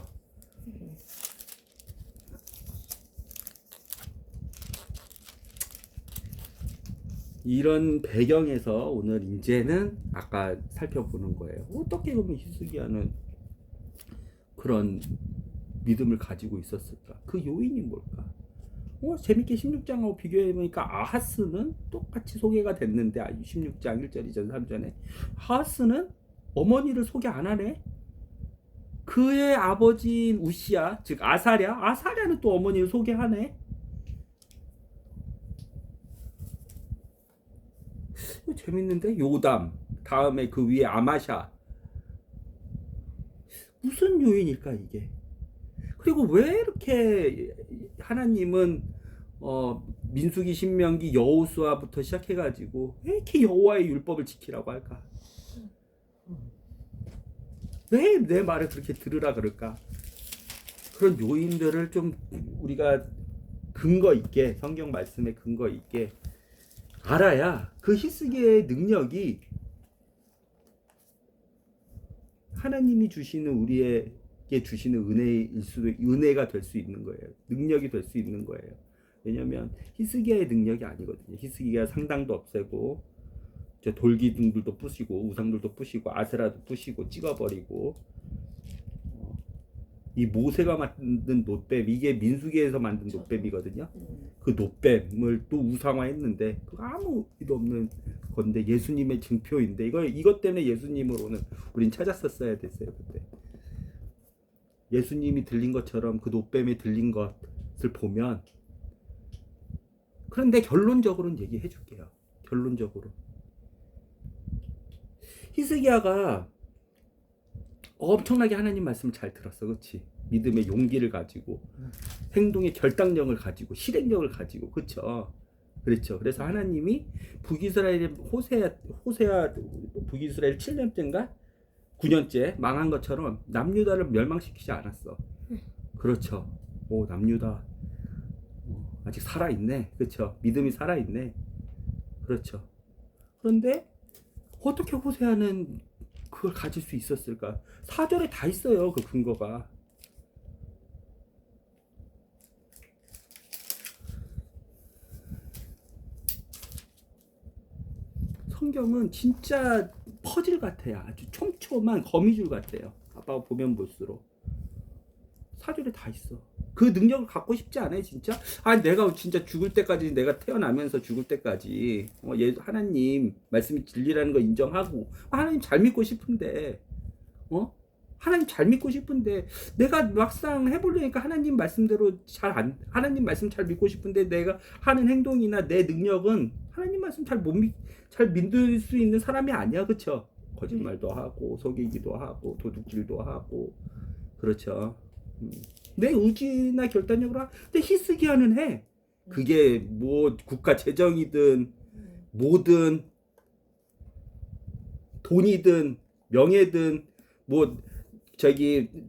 이런 배경에서 오늘 이제는 아까 살펴보는 거예요. 어떻게 보면 히스기야는 그런 믿음을 가지고 있었을까? 그 요인이 뭘까? 재밌게 16장하고 비교해보니까 아하스는 똑같이 소개가 됐는데 16장 1절 2절 3절에 아하스는 어머니를 소개 안 하네. 그의 아버지인 우시야 즉 아사랴는 또 어머니를 소개하네. 재밌는데 요담 다음에 그 위에 아마샤 무슨 요인일까 이게? 그리고 왜 이렇게 하나님은 민수기 신명기 여호수아부터 시작해가지고 왜 이렇게 여호와의 율법을 지키라고 할까? 왜 내 말을 그렇게 들으라 그럴까? 그런 요인들을 좀 우리가 근거 있게 성경 말씀에 근거 있게 알아야 그 히스기야의 능력이 하나님이 주시는 우리에게 주시는 은혜가 될 수 있는 거예요. 능력이 될 수 있는 거예요. 왜냐하면 히스기야의 능력이 아니거든요. 히스기야 상당도 없애고 돌기둥들도 부시고 우상들도 부시고 아세라도 부시고 찍어버리고 이 모세가 만든 놋뱀 이게 민수기에서 만든 놋뱀이거든요. 그 놋뱀을 또 우상화했는데 그거 아무 일도 없는 건데 예수님의 증표인데 이것 때문에 예수님을 오늘 우린 찾았었어야 됐어요. 그때 예수님이 들린 것처럼 그 놋뱀에 들린 것을 보면 그런데 결론적으로는 얘기해 줄게요. 결론적으로 히스기야가 엄청나게 하나님 말씀을 잘 들었어. 그렇지? 믿음의 용기를 가지고 행동의 결단력을 가지고 실행력을 가지고 그렇죠? 그렇죠. 그래서 하나님이 북이스라엘의 호세아 북이스라엘 7년째인가 9년째 망한 것처럼 남유다를 멸망시키지 않았어. 그렇죠. 남유다 아직 살아있네. 그렇죠. 믿음이 살아있네. 그렇죠. 그런데 어떻게 호세아는 그걸 가질 수 있었을까? 4절에 다 있어요. 그 근거가. 성경은 진짜 퍼즐 같아요. 아주 촘촘한 거미줄 같아요. 아빠가 보면 볼수록 4절에 다 있어. 그 능력을 갖고 싶지 않아요, 진짜? 내가 진짜 죽을 때까지 내가 태어나면서 죽을 때까지 하나님 말씀이 진리라는 거 인정하고 하나님 잘 믿고 싶은데 하나님 잘 믿고 싶은데 내가 막상 해보려니까 하나님 말씀대로 하나님 말씀 잘 믿고 싶은데 내가 하는 행동이나 내 능력은 하나님 말씀 잘 믿을 수 있는 사람이 아니야, 그렇죠? 거짓말도 하고 속이기도 하고 도둑질도 하고 그렇죠. 내 의지나 결단력으로 근데 히스기야는 해. 그게 뭐 국가 재정이든 뭐든 돈이든 명예든 뭐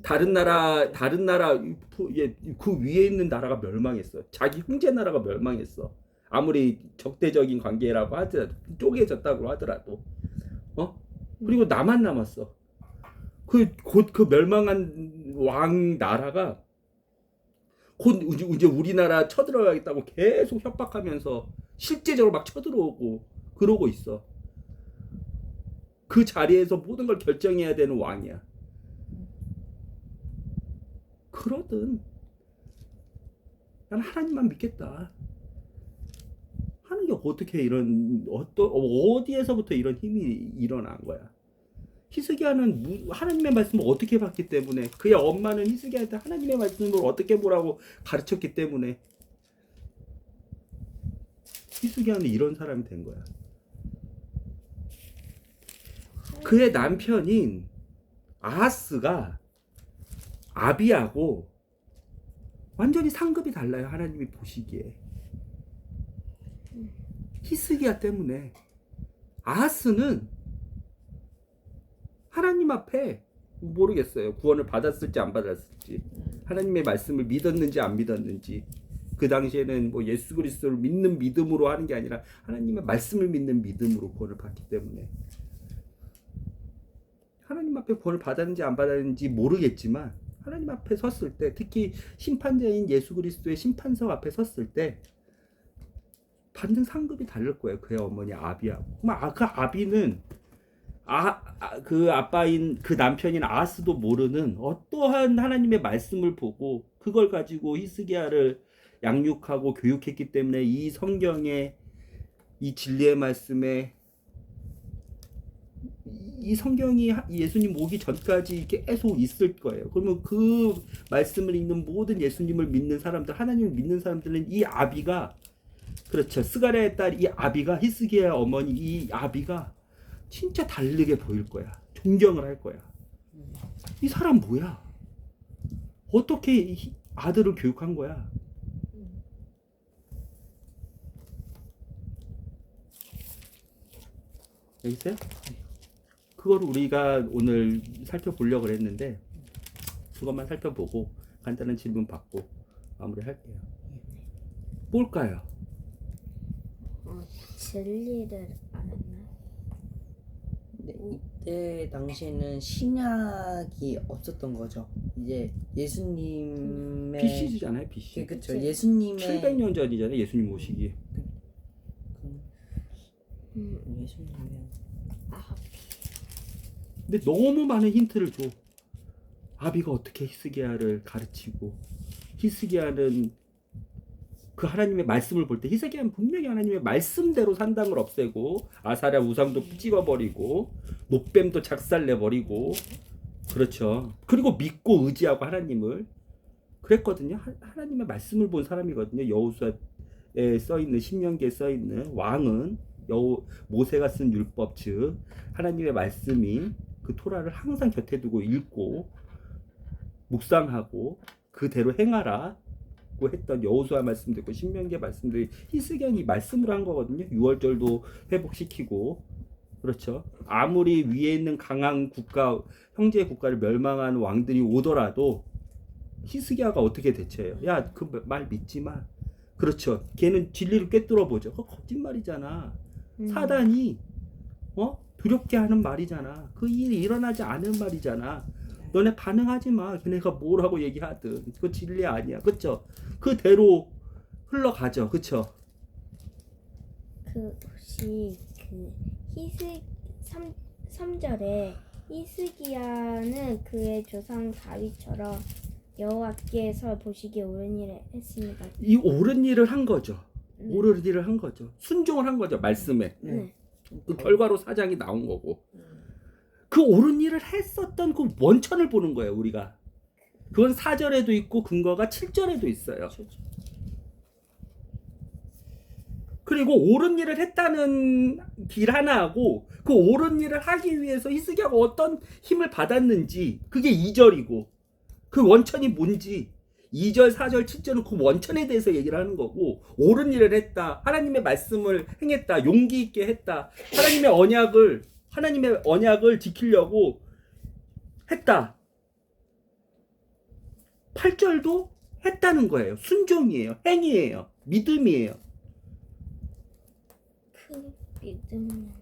다른 나라 그 위에 있는 나라가 멸망했어. 자기 형제 나라가 멸망했어. 아무리 적대적인 관계라고 하더라도 쪼개졌다고 하더라도 그리고 나만 남았어. 곧 그 멸망한 왕 나라가 곧 이제 우리나라 쳐들어가겠다고 계속 협박하면서 실제적으로 막 쳐들어오고 그러고 있어. 그 자리에서 모든 걸 결정해야 되는 왕이야. 그러든 난 하나님만 믿겠다 하는 게 어떻게 어디에서부터 이런 힘이 일어난 거야. 히스기야는 하나님의 말씀을 어떻게 봤기 때문에 그의 엄마는 히스기야한테 하나님의 말씀을 어떻게 보라고 가르쳤기 때문에 히스기야는 이런 사람이 된 거야. 그의 남편인 아하스가 아비하고 완전히 상급이 달라요. 하나님이 보시기에. 히스기야 때문에. 아하스는 하나님 앞에 모르겠어요. 구원을 받았을지 안 받았을지, 하나님의 말씀을 믿었는지 안 믿었는지. 그 당시에는 뭐 예수 그리스도를 믿는 믿음으로 하는 게 아니라 하나님의 말씀을 믿는 믿음으로 구원을 받기 때문에 하나님 앞에 구원을 받았는지 안 받았는지 모르겠지만 하나님 앞에 섰을 때, 특히 심판자인 예수 그리스도의 심판석 앞에 섰을 때 받는 상급이 다를 거예요. 그의 어머니 아비하고. 그 아비는 그 아빠인 그 남편인 아하스도 모르는 어떠한 하나님의 말씀을 보고 그걸 가지고 히스기야를 양육하고 교육했기 때문에 이 성경에, 이 진리의 말씀에, 이 성경이 예수님 오기 전까지 계속 있을 거예요. 그러면 그 말씀을 읽는 모든 예수님을 믿는 사람들, 하나님을 믿는 사람들은 이 아비가, 그렇죠, 스가랴의 딸 이 아비가, 히스기야의 어머니 이 아비가 진짜 다르게 보일 거야. 존경을 할 거야. 이 사람 뭐야? 어떻게 아들을 교육한 거야? 여기 있어요? 그걸 우리가 오늘 살펴보려고 했는데 그것만 살펴보고 간단한 질문 받고 마무리할게요. 뭘까요? 진리를 알았나요? 네, 이때 당시에는 신약이 없었던 거죠. 이제 예수님의 BC잖아요, BC. 그렇죠. 예수님의 700년 전이잖아요, 예수님 오시기. 예수님의 근데 너무 많은 힌트를 줘. 아비가 어떻게 히스기야를 가르치고, 히스기야는 그 하나님의 말씀을 볼 때 히스기야는 분명히 하나님의 말씀대로 산당을 없애고 아사랴 우상도 찍어버리고 노뱀도 작살내버리고, 그렇죠. 그리고 믿고 의지하고 하나님을 그랬거든요. 하나님의 말씀을 본 사람이거든요. 여호수아에 써있는, 신명기에 써있는 왕은 모세가 쓴 율법, 즉 하나님의 말씀이 그 토라를 항상 곁에 두고 읽고 묵상하고 그대로 행하라고 했던 여호수아 말씀도 있고 신명기의 말씀도 히스기야는 이 말씀으로 한 거거든요. 유월절도 회복시키고, 그렇죠. 아무리 위에 있는 강한 국가, 형제 국가를 멸망한 왕들이 오더라도 히스기야가 어떻게 대처해요? 야, 그 말 믿지 마. 그렇죠. 걔는 진리를 꿰뚫어 보죠. 그거 거짓말이잖아. 사단이 두렵게 하는 말이잖아. 그 일이 일어나지 않은 말이잖아. 너네 반응하지 마. 걔네가 뭐라고 얘기하든 그거 진리 아니야. 그쵸? 그대로 흘러가죠. 그쵸? 그 혹시 그 히스 3절에 히스기야는 그의 조상 다윗처럼 여호와께서 보시기에 옳은 일을 했습니다. 이 옳은 일을 한 거죠. 옳은 일을 한 거죠. 순종을 한 거죠. 말씀에. 네. 그 결과로 사장이 나온 거고, 그 옳은 일을 했었던 그 원천을 보는 거예요. 우리가. 그건 4절에도 있고 근거가 7절에도 있어요. 그리고 옳은 일을 했다는 길 하나하고 그 옳은 일을 하기 위해서 히스기야가 어떤 힘을 받았는지, 그게 2절이고 그 원천이 뭔지 2절, 4절, 7절은 그 원천에 대해서 얘기를 하는 거고, 옳은 일을 했다, 하나님의 말씀을 행했다, 용기 있게 했다, 하나님의 언약을 지키려고 했다. 8절도 했다는 거예요. 순종이에요. 행위예요. 믿음이에요. 그 믿음은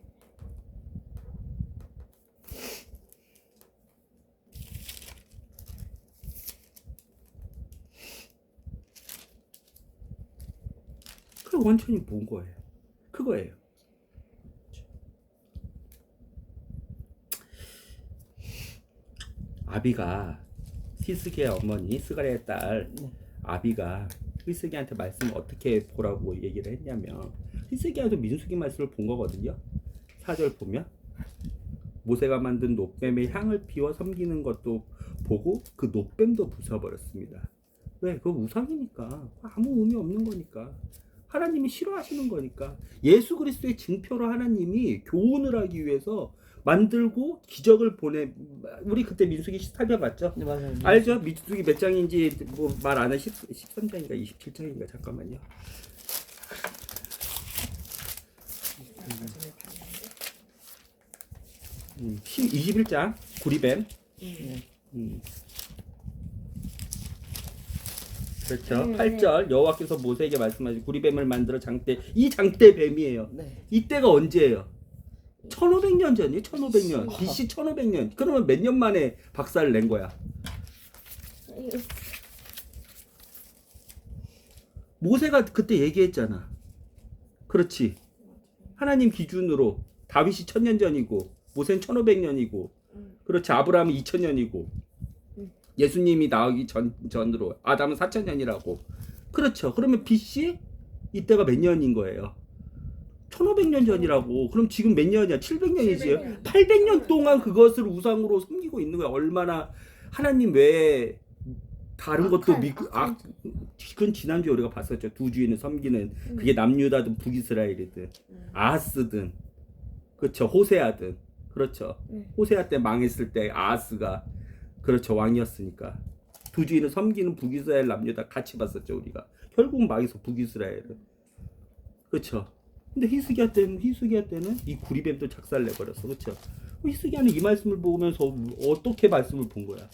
그 원천이 뭔 거예요? 그거예요. 아비가, 히스기야 어머니 스가랴의 딸 아비가 히스기야한테 말씀을 어떻게 보라고 얘기를 했냐면, 히스기야도 민수기 말씀을 본 거거든요. 4절 보면 모세가 만든 노뱀의 향을 피워 섬기는 것도 보고 그 노뱀도 부숴버렸습니다. 왜? 그거 우상이니까. 아무 의미 없는 거니까. 하나님이 싫어하시는 거니까. 예수 그리스도의 증표로 하나님이 교훈을 하기 위해서 만들고 기적을 보내. 우리 그때 민수기 살펴봤죠? 네, 맞아요. 알죠? 민수기 몇 장인지 뭐 말 안 해. 13장인가 27장인가 잠깐만요. 전에 봤는데. 21장 구리뱀. 네. 그렇죠. 네. 8절 여호와께서 모세에게 말씀하신 구리뱀을 만들어 장대. 이 장대 뱀이에요. 네. 이때가 언제예요? 1500년 전이에요. 1500년. BC 1500년. 그러면 몇 년 만에 박살을 낸 거야? 모세가 그때 얘기했잖아. 그렇지. 하나님 기준으로 다윗이 1000년 전이고 모세는 1500년이고 그렇지. 아브라함은 2000년이고 예수님이 나오기 전으로 아담은 4000년이라고. 그렇죠. 그러면 BC 이때가 몇 년인 거예요? 1500년 전이라고. 그럼 지금 몇 년이야? 700년이지. 800년 동안 그것을 우상으로 섬기고 있는 거야. 얼마나 하나님 외에 다른 것도 믿고 그건 지난주에 우리가 봤었죠. 두 주인을 섬기는 그게 남유다든 북이스라엘이든 아하스든 그렇죠. 호세아든 그렇죠. 호세아 때 망했을 때 아하스가 그렇죠. 왕이었으니까 두 주인을 섬기는 북이스라엘 남유다 같이 봤었죠. 우리가 결국 망해서 북이스라엘은 그렇죠. 근데 히스기야 때는 이 구리뱀도 작살내 버렸어. 그렇죠. 히스기야는 이 말씀을 보면서 어떻게 말씀을 본 거야?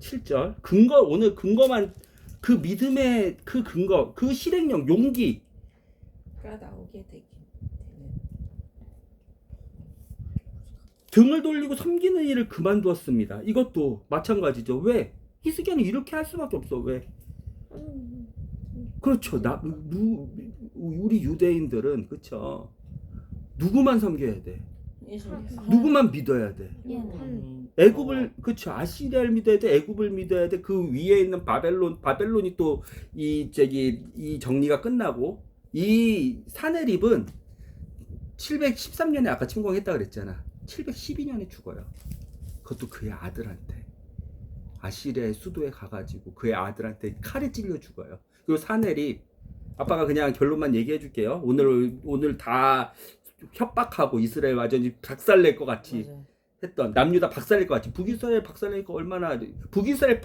7절 근거 오늘 근거만 그 믿음의 그 근거 그 실행력 용기가 나오게 되는. 등을 돌리고 섬기는 일을 그만두었습니다. 이것도 마찬가지죠. 왜? 히스기야는 이렇게 할 수밖에 없어. 왜? 그렇죠. 우리 유대인들은 그렇죠. 누구만 섬겨야 돼. 누구만 믿어야 돼. 애굽을 그렇죠. 아시리아를 믿어야 돼. 애굽을 믿어야 돼. 그 위에 있는 바벨론이 또 이 정리가 끝나고 이 사네립은 713년에 아까 침공했다 그랬잖아. 712년에 죽어요. 그것도 그의 아들한테 아시리아의 수도에 가가지고 그의 아들한테 칼에 찔려 죽어요. 그리고 사네립 아빠가 그냥 결론만 얘기해 줄게요. 오늘 다 협박하고 이스라엘 완전히 박살낼 것 같이 맞아요. 했던 남유다 박살낼 것 같이 북이스라엘 박살내니까 얼마나 북이스라엘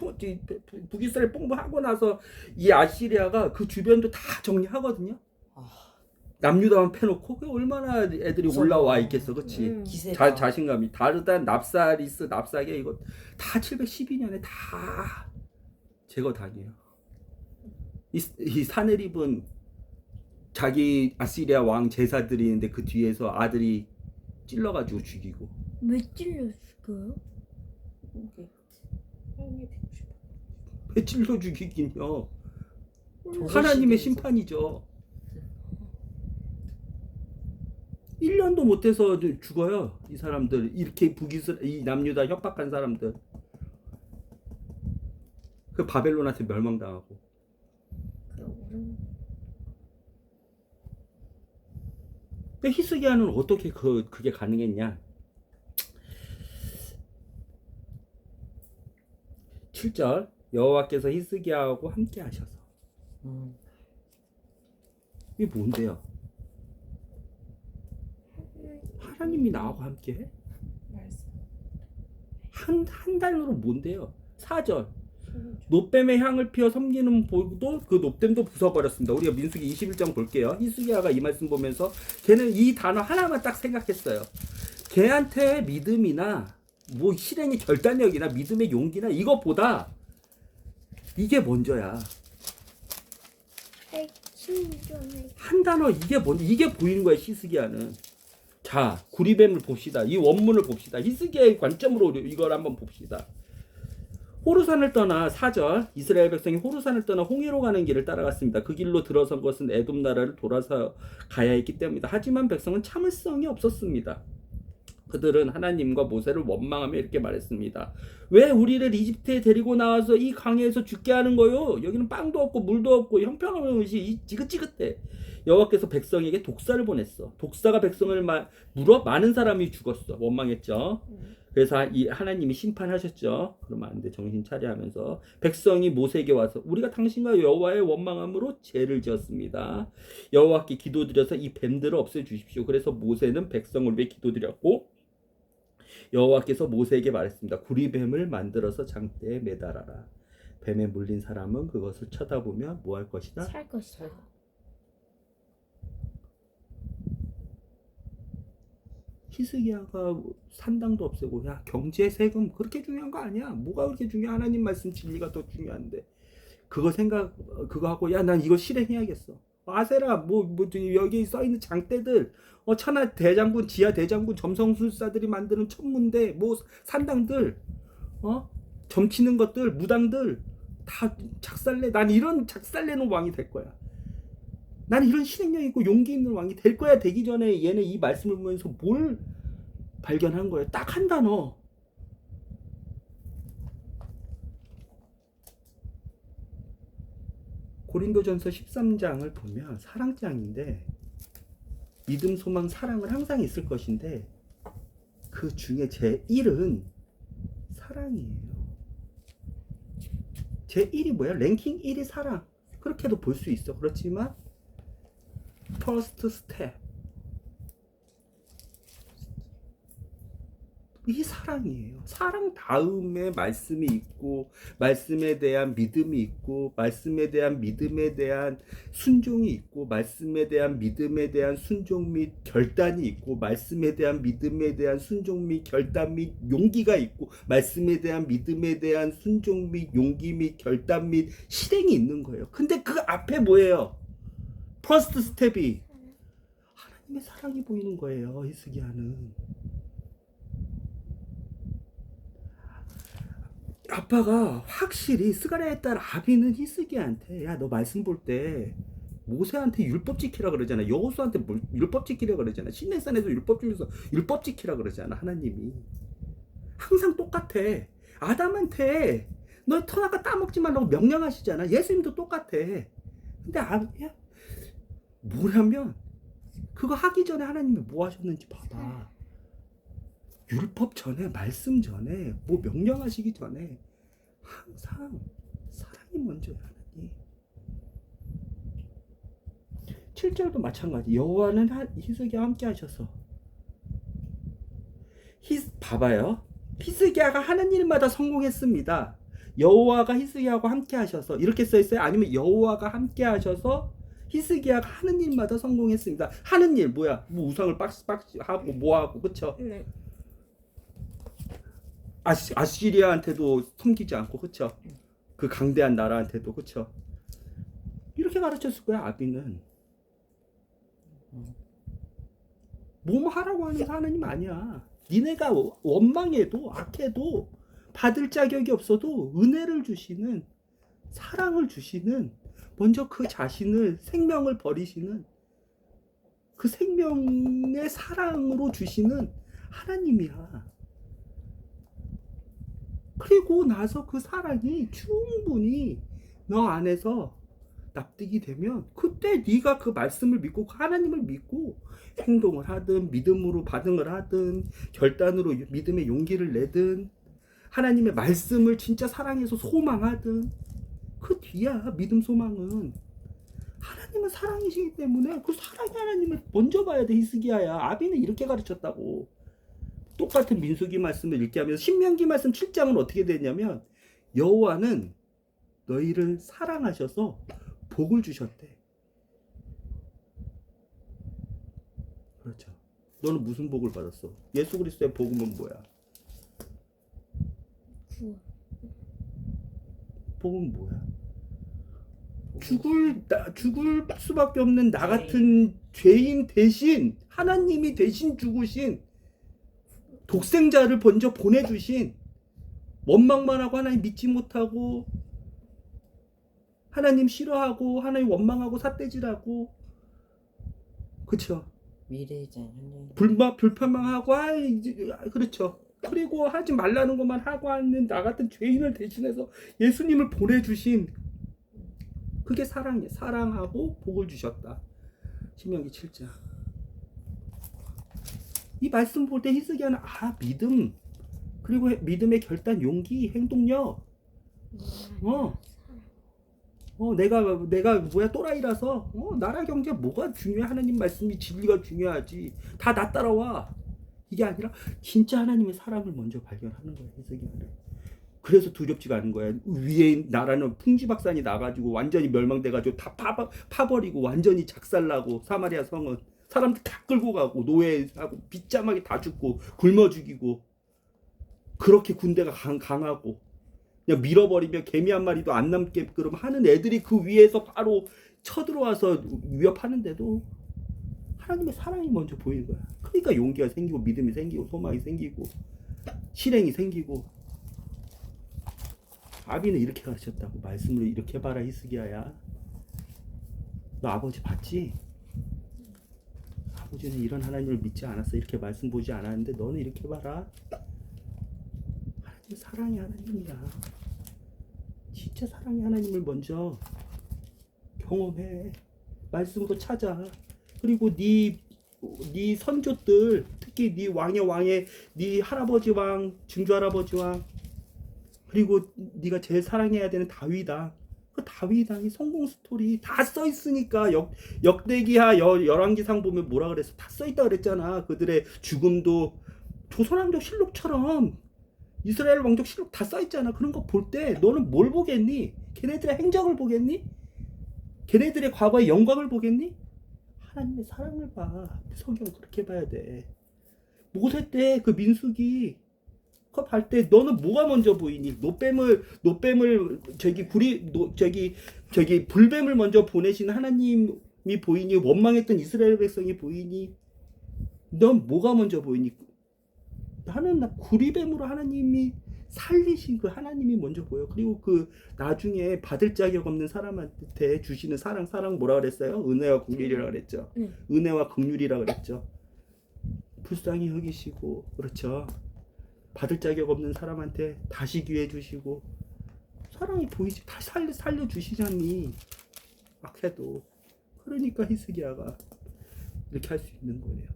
뽕보하고 나서 이 아시리아가 그 주변도 다 정리하거든요. 남유다만 패놓고 그 얼마나 애들이 올라와 있겠어, 그렇지? 기세가 자신감이 다르단 납사게 이거 다 712년에 다 제거 당해요. 이 사네립은 자기 아시리아 왕 제사 드리는데 그 뒤에서 아들이 찔러가지고 죽이고. 왜 찔렸을까요? 왜 찔러 죽이긴요? 조선 하나님의 시대에서. 심판이죠. 1년도 못해서 죽어요. 이 사람들 이렇게 이 남유다 협박한 사람들. 그 바벨론한테 멸망당하고. 근데 히스기야는 어떻게 그게 가능했냐? 7절 여호와께서 히스기야하고 함께 하셔서. 이게 뭔데요? 하나님이 나하고 함께해? 한 단어로 뭔데요? 4절 놋뱀의 향을 피워 섬기는 보도 그 놋뱀도 부숴버렸습니다. 우리가 민수기 21장 볼게요. 히스기야가 이 말씀 보면서 걔는 이 단어 하나만 딱 생각했어요. 걔한테 믿음이나 뭐 실행의 결단력이나 믿음의 용기나 이것보다 이게 먼저야. 한 단어 이게 보이는 거야. 히스기야는. 자, 구리뱀을 봅시다. 이 원문을 봅시다. 히스기야의 관점으로 이걸 한번 봅시다. 호르산을 떠나 4절 이스라엘 백성이 호르산을 떠나 홍해로 가는 길을 따라갔습니다. 그 길로 들어선 것은 에돔 나라를 돌아서 가야 했기 때문이다. 하지만 백성은 참을성이 없었습니다. 그들은 하나님과 모세를 원망하며 이렇게 말했습니다. 왜 우리를 이집트에 데리고 나와서 이 강에서 죽게 하는 거요? 여기는 빵도 없고 물도 없고 형편없는 것이 지긋지긋해. 여호와께서 백성에게 독사를 보냈어. 독사가 백성을 물어 많은 사람이 죽었어. 원망했죠. 그래서 이 하나님이 심판하셨죠. 그러면 안 돼. 정신 차려 하면서 백성이 모세에게 와서 우리가 당신과 여호와의 원망함으로 죄를 지었습니다. 여호와께 기도드려서 이 뱀들을 없애 주십시오. 그래서 모세는 백성을 위해 기도드렸고 여호와께서 모세에게 말했습니다. 구리뱀을 만들어서 장대에 매달아라. 뱀에 물린 사람은 그것을 쳐다보며 뭐 할 것이다? 살 것이다. 히스기야가 산당도 없애고 야 경제 세금 그렇게 중요한 거 아니야. 뭐가 그렇게 중요해. 하나님 말씀 진리가 더 중요한데 그거 하고 야 난 이거 실행해야겠어. 아세라 뭐 여기 써 있는 장대들 천하 대장군 지하 대장군 점성술사들이 만드는 천문대 뭐 산당들 점치는 것들 무당들 다 작살내. 난 이런 작살내는 왕이 될 거야. 나는 이런 실행력 있고 용기 있는 왕이 될 거야. 되기 전에 얘는 이 말씀을 보면서 뭘 발견한 거예요? 딱 한 단어. 고린도전서 13장을 보면 사랑장인데 믿음, 소망, 사랑은 항상 있을 것인데 그 중에 제1은 사랑이에요. 제1이 뭐야? 랭킹 1이 사랑. 그렇게도 볼 수 있어. 그렇지만 first step 이 사랑이에요. 사랑 다음에 말씀이 있고 말씀에 대한 믿음이 있고 말씀에 대한 믿음에 대한 순종이 있고 말씀에 대한 믿음에 대한 순종 및 결단이 있고 말씀에 대한 믿음에 대한 순종 및 결단 및 용기가 있고 말씀에 대한 믿음에 대한 순종 및 용기 및 결단 및 실행이 있는 거예요. 근데 그 앞에 뭐예요? 퍼스트 스텝이 하나님의 사랑이 보이는 거예요. 히스기야는 아빠가 확실히 스가랴의 딸 아비는 히스기야한테 야 너 말씀 볼 때 모세한테 율법 지키라 그러잖아. 여호수아한테 율법 지키라 그러잖아. 시내산에서 율법 주면서 율법 지키라 그러잖아. 하나님이 항상 똑같아. 아담한테 너 터나가 따먹지 말라고 명령하시잖아. 예수님도 똑같아. 근데 아비야 뭐냐면 그거 하기 전에 하나님이 뭐 하셨는지 봐봐. 율법 전에 말씀 전에 뭐 명령하시기 전에 항상 사랑이 먼저야. 하나님 7절도 마찬가지. 여호와는 히스기야와 함께 하셔서 봐봐요. 히스기야가 하는 일마다 성공했습니다. 여호와가 히스기야와 함께 하셔서 이렇게 써 있어요? 아니면 여호와가 함께 하셔서 히스기야가 하는 일마다 성공했습니다. 하는 일 뭐야? 뭐 우상을 박스 하고 뭐 하고 그쵸? 네. 아시리아한테도 섬기지 않고 그쵸? 그 강대한 나라한테도 그쵸? 이렇게 가르쳤을 거야. 아비는 뭐 하라고 하는 하나님 아니야. 니네가 원망해도 악해도 받을 자격이 없어도 은혜를 주시는 사랑을 주시는 먼저 그 자신을 생명을 버리시는 그 생명의 사랑으로 주시는 하나님이야. 그리고 나서 그 사랑이 충분히 너 안에서 납득이 되면 그때 네가 그 말씀을 믿고 하나님을 믿고 행동을 하든 믿음으로 반응을 하든 결단으로 믿음의 용기를 내든 하나님의 말씀을 진짜 사랑해서 소망하든 그 뒤야. 믿음 소망은 하나님은 사랑이시기 때문에 그 사랑의 하나님을 먼저 봐야 돼. 히스기야야. 아비는 이렇게 가르쳤다고. 똑같은 민수기 말씀을 읽게 하면서 신명기 말씀 7장은 어떻게 되냐면 여호와는 너희를 사랑하셔서 복을 주셨대. 그렇죠. 너는 무슨 복을 받았어? 예수 그리스도의 복음은 뭐야? 복은 뭐야? 죽을 수밖에 없는 나 같은 죄인 대신 하나님이 대신 죽으신 독생자를 먼저 보내주신 원망만 하고 하나님 믿지 못하고 하나님 싫어하고 하나님 원망하고 삿대질하고 그쵸? 미래이자 현재 불편망하고 그렇죠. 그리고 하지 말라는 것만 하고 하는 나 같은 죄인을 대신해서 예수님을 보내주신 그게 사랑이에요. 사랑하고 복을 주셨다. 신명기 7장. 이 말씀 볼 때 히스기야는 믿음 그리고 믿음의 결단, 용기, 행동력. 내가 뭐야 또라이라서 나라 경제 뭐가 중요해? 하나님 말씀이 진리가 중요하지. 다 나 따라와. 이게 아니라 진짜 하나님의 사랑을 먼저 발견하는 거야. 히스기야는. 그래서 두렵지가 않은 거야. 위에 나라는 풍지박산이 나가지고 완전히 멸망돼가지고 다 파버리고 완전히 작살나고 사마리아 성은 사람들 다 끌고 가고 노예하고 빗자막이 다 죽고 굶어 죽이고 그렇게 군대가 강하고 그냥 밀어버리면 개미 한 마리도 안 남게끔 하는 애들이 그 위에서 바로 쳐들어와서 위협하는데도 하나님의 사랑이 먼저 보이는 거야. 그러니까 용기가 생기고 믿음이 생기고 소망이 생기고 실행이 생기고. 아비는 이렇게 가르쳤다고. 말씀을 이렇게 봐라 히스기야야. 너 아버지 봤지? 아버지는 이런 하나님을 믿지 않았어. 이렇게 말씀 보지 않았는데 너는 이렇게 봐라. 하나님 사랑의 하나님이야. 진짜 사랑의 하나님을 먼저 경험해. 말씀으로 찾아. 그리고 네 선조들, 특히 네 왕의 네 할아버지 왕, 증조 할아버지 왕, 그리고 네가 제일 사랑해야 되는 다윗왕. 그 다윗왕이 성공 스토리 다 써 있으니까 역대기하 열왕기상 보면 뭐라 그랬어? 다 써 있다 그랬잖아. 그들의 죽음도 조선왕조 실록처럼 이스라엘 왕족 실록 다 써 있잖아. 그런 거 볼 때 너는 뭘 보겠니? 걔네들의 행적을 보겠니? 걔네들의 과거의 영광을 보겠니? 하나님의 사랑을 봐. 성경을 그렇게 봐야 돼. 모세 때 그 민수기 그거 볼 때 너는 뭐가 먼저 보이니? 노뱀을 불뱀을 먼저 보내신 하나님이 보이니? 원망했던 이스라엘 백성이 보이니? 넌 뭐가 먼저 보이니? 나는 구리뱀으로 하나님이 살리신 그 하나님이 먼저 보여. 그리고 그 나중에 받을 자격 없는 사람한테 주시는 사랑 뭐라 그랬어요? 은혜와 긍휼이라 그랬죠. 은혜와 긍휼이라 그랬죠. 불쌍히 여기시고, 그렇죠. 받을 자격 없는 사람한테 다시 기회 주시고 사랑이 보이지. 다 살려주시잖니. 악해도. 그러니까 히스기야가 이렇게 할 수 있는 거예요.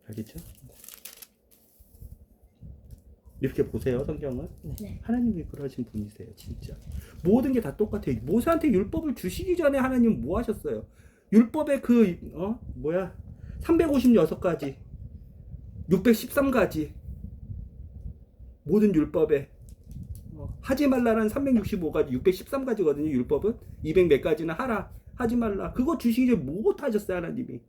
알겠죠? 이렇게 보세요. 성경은. 네. 하나님이 그러신 분이세요. 진짜. 모든 게 다 똑같아요. 모세한테 율법을 주시기 전에 하나님 뭐 하셨어요? 율법의 356가지 613가지 모든 율법에 하지 말라는 365가지 613가지거든요. 율법은 200몇 가지는 하라 하지 말라. 그거 주시기 전에 뭐 하셨어요? 하나님이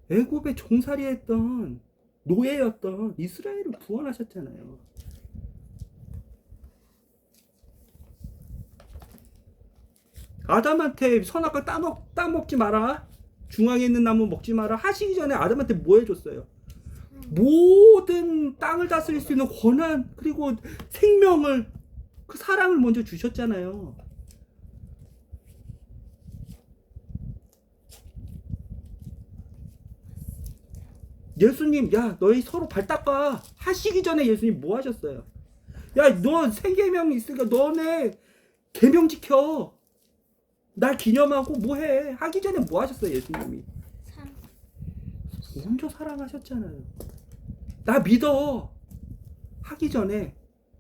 애굽에 종살이했던 노예였던 이스라엘을 구원하셨잖아요. 아담한테 선악과 따먹지 마라, 중앙에 있는 나무 먹지 마라 하시기 전에 아담한테 뭐 해줬어요? 모든 땅을 다스릴 수 있는 권한, 그리고 생명을, 그 사랑을 먼저 주셨잖아요. 예수님, 야 너희 서로 발 닦아 하시기 전에 예수님 뭐 하셨어요? 야 너 생계명이 있으니까 너네 계명 지켜, 날 기념하고 뭐해 하기 전에 뭐 하셨어요? 예수님이 먼저 사랑하셨잖아요. 나 믿어 하기 전에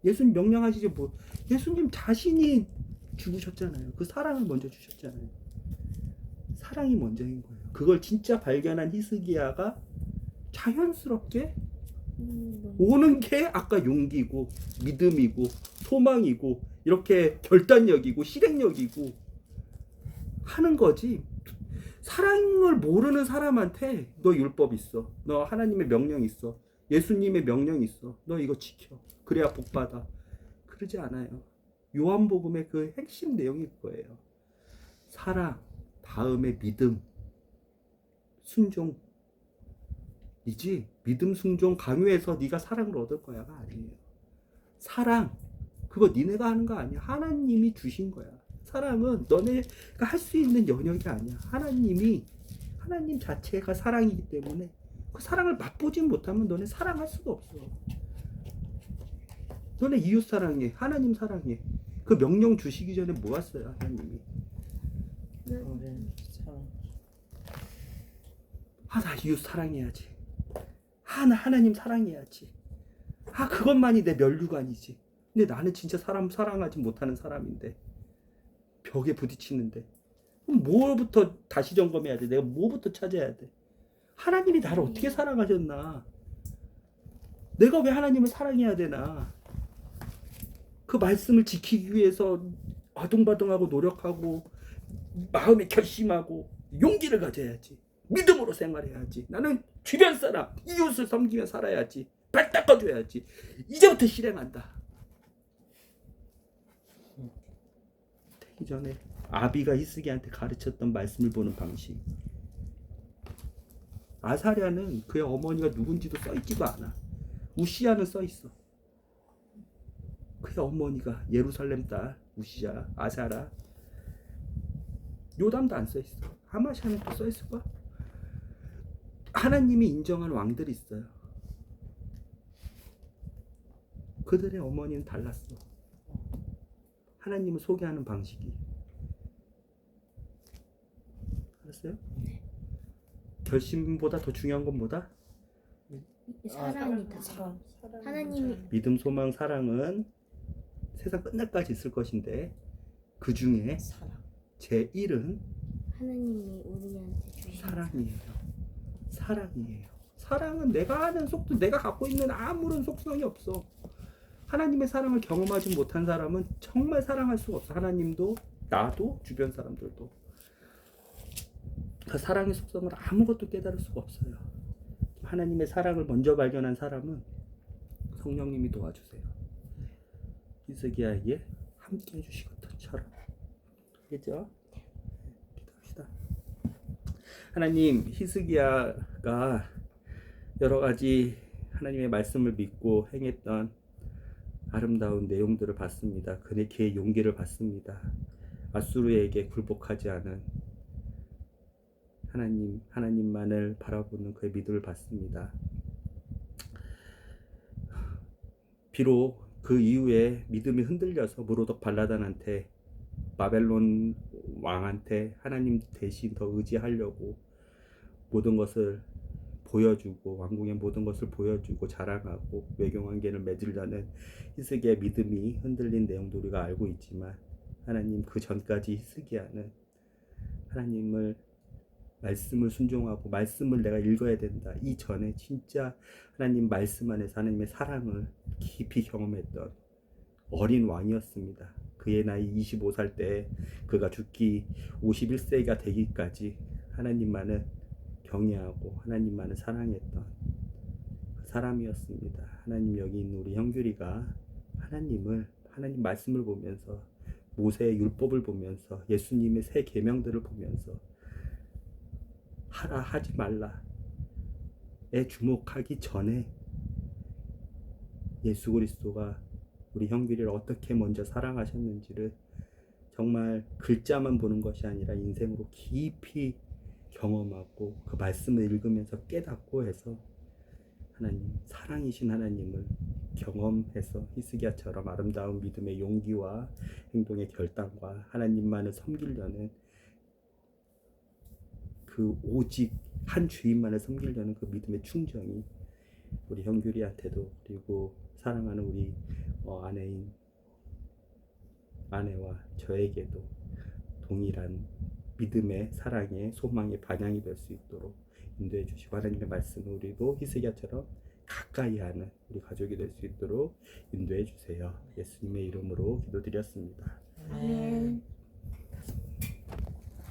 예수님 명령하시지 뭐. 예수님 자신이 죽으셨잖아요. 그 사랑을 먼저 주셨잖아요. 사랑이 먼저인 거예요. 그걸 진짜 발견한 히스기야가 자연스럽게 오는 게 아까 용기고 믿음이고 소망이고 이렇게 결단력이고 실행력이고 하는 거지. 사랑을 모르는 사람한테 너 율법 있어, 너 하나님의 명령 있어, 예수님의 명령 있어, 너 이거 지켜 그래야 복 받아, 그러지 않아요. 요한복음의 그 핵심 내용이 그거예요. 사랑 다음에 믿음 순종이지. 믿음 순종 강요해서 네가 사랑을 얻을 거야가 아니에요. 사랑 그거 니네가 하는 거 아니야. 하나님이 주신 거야. 사랑은 너네가 할 수 있는 영역이 아니야. 하나님 자체가 사랑이기 때문에 그 사랑을 맛보지 못하면 너네 사랑할 수가 없어. 너네 이웃 사랑해, 하나님 사랑해. 그 명령 주시기 전에 뭐 했어요? 하나님이 나 이웃 사랑해야지. 나 하나님 사랑해야지. 그것만이 내 면류관이지. 근데 나는 진짜 사람 사랑하지 못하는 사람인데 벽에 부딪히는데 그럼 뭐부터 다시 점검해야 돼? 내가 뭐부터 찾아야 돼? 하나님이 나를 어떻게 사랑하셨나? 내가 왜 하나님을 사랑해야 되나? 그 말씀을 지키기 위해서 아둥바둥하고 노력하고 마음에 결심하고 용기를 가져야지. 믿음으로 생활해야지. 나는 주변 사람, 이웃을 섬기며 살아야지. 발 닦아줘야지. 이제부터 실행한다. 되기 전에 아비가 히스기야한테 가르쳤던 말씀을 보는 방식. 아사랴는 그의 어머니가 누군지도 써있지도 않아. 우시야는 써있어. 그의 어머니가 예루살렘 딸 우시야, 아사랴. 요담도 안 써있어. 아마샤는 또 써있을 거야. 하나님이 인정한 왕들이 있어요. 그들의 어머니는 달랐어. 하나님을 소개하는 방식이. 알았어요? 결심보다 더 중요한 건 뭐다? 사랑이다. 사랑. 하나님이 믿음, 소망, 사랑은 세상 끝날까지 있을 것인데 그 중에 사랑. 제1은 하나님이 우리한테 주신 사랑이에요. 사랑이에요. 사랑은 내가 아는 속도, 내가 갖고 있는 아무런 속성이 없어. 하나님의 사랑을 경험하지 못한 사람은 정말 사랑할 수가 없어. 하나님도, 나도, 주변 사람들도. 그 사랑의 속성을 아무것도 깨달을 수가 없어요. 하나님의 사랑을 먼저 발견한 사람은 성령님이 도와주세요. 히스기야에게 함께 해주신 것처럼. 알겠죠? 기도합시다. 하나님, 히스기야가 여러 가지 하나님의 말씀을 믿고 행했던 아름다운 내용들을 봤습니다. 그의 용기를 봤습니다. 아수르에게 굴복하지 않은 하나님만을 바라보는 그의 믿음을 봤습니다. 비록 그 이후에 믿음이 흔들려서 무로독 발라단한테, 바벨론 왕한테 하나님 대신 더 의지하려고 모든 것을 보여주고, 왕궁의 모든 것을 보여주고 자랑하고 외교관계를 맺으려는 히스기야의 믿음이 흔들린 내용도 우리가 알고 있지만, 하나님 그 전까지 히스기야는 하나님을 말씀을 순종하고 말씀을 내가 읽어야 된다, 이 전에 진짜 하나님 말씀 안에서 하나님의 사랑을 깊이 경험했던 어린 왕이었습니다. 그의 나이 25살 때 그가 죽기 51세가 되기까지 하나님만을 경외하고 하나님만을 사랑했던 그 사람이었습니다. 하나님, 여기 있는 우리 형규리가 하나님 말씀을 보면서, 모세의 율법을 보면서, 예수님의 새 계명들을 보면서 하라 하지 말라에 주목하기 전에 예수 그리스도가 우리 형규리를 어떻게 먼저 사랑하셨는지를 정말 글자만 보는 것이 아니라 인생으로 깊이 경험하고 그 말씀을 읽으면서 깨닫고 해서 하나님, 사랑이신 하나님을 경험해서 히스기야처럼 아름다운 믿음의 용기와 행동의 결단과 하나님만을 섬기려는 그 오직 한 주인만을 섬기려는 그 믿음의 충정이 우리 형규리한테도, 그리고 사랑하는 우리 아내와 저에게도 동일한 믿음의, 사랑의, 소망의 방향이 될 수 있도록 인도해 주시고, 하나님의 말씀을 우리도 히스기야처럼 가까이 하는 우리 가족이 될 수 있도록 인도해 주세요. 예수님의 이름으로 기도드렸습니다. 아멘.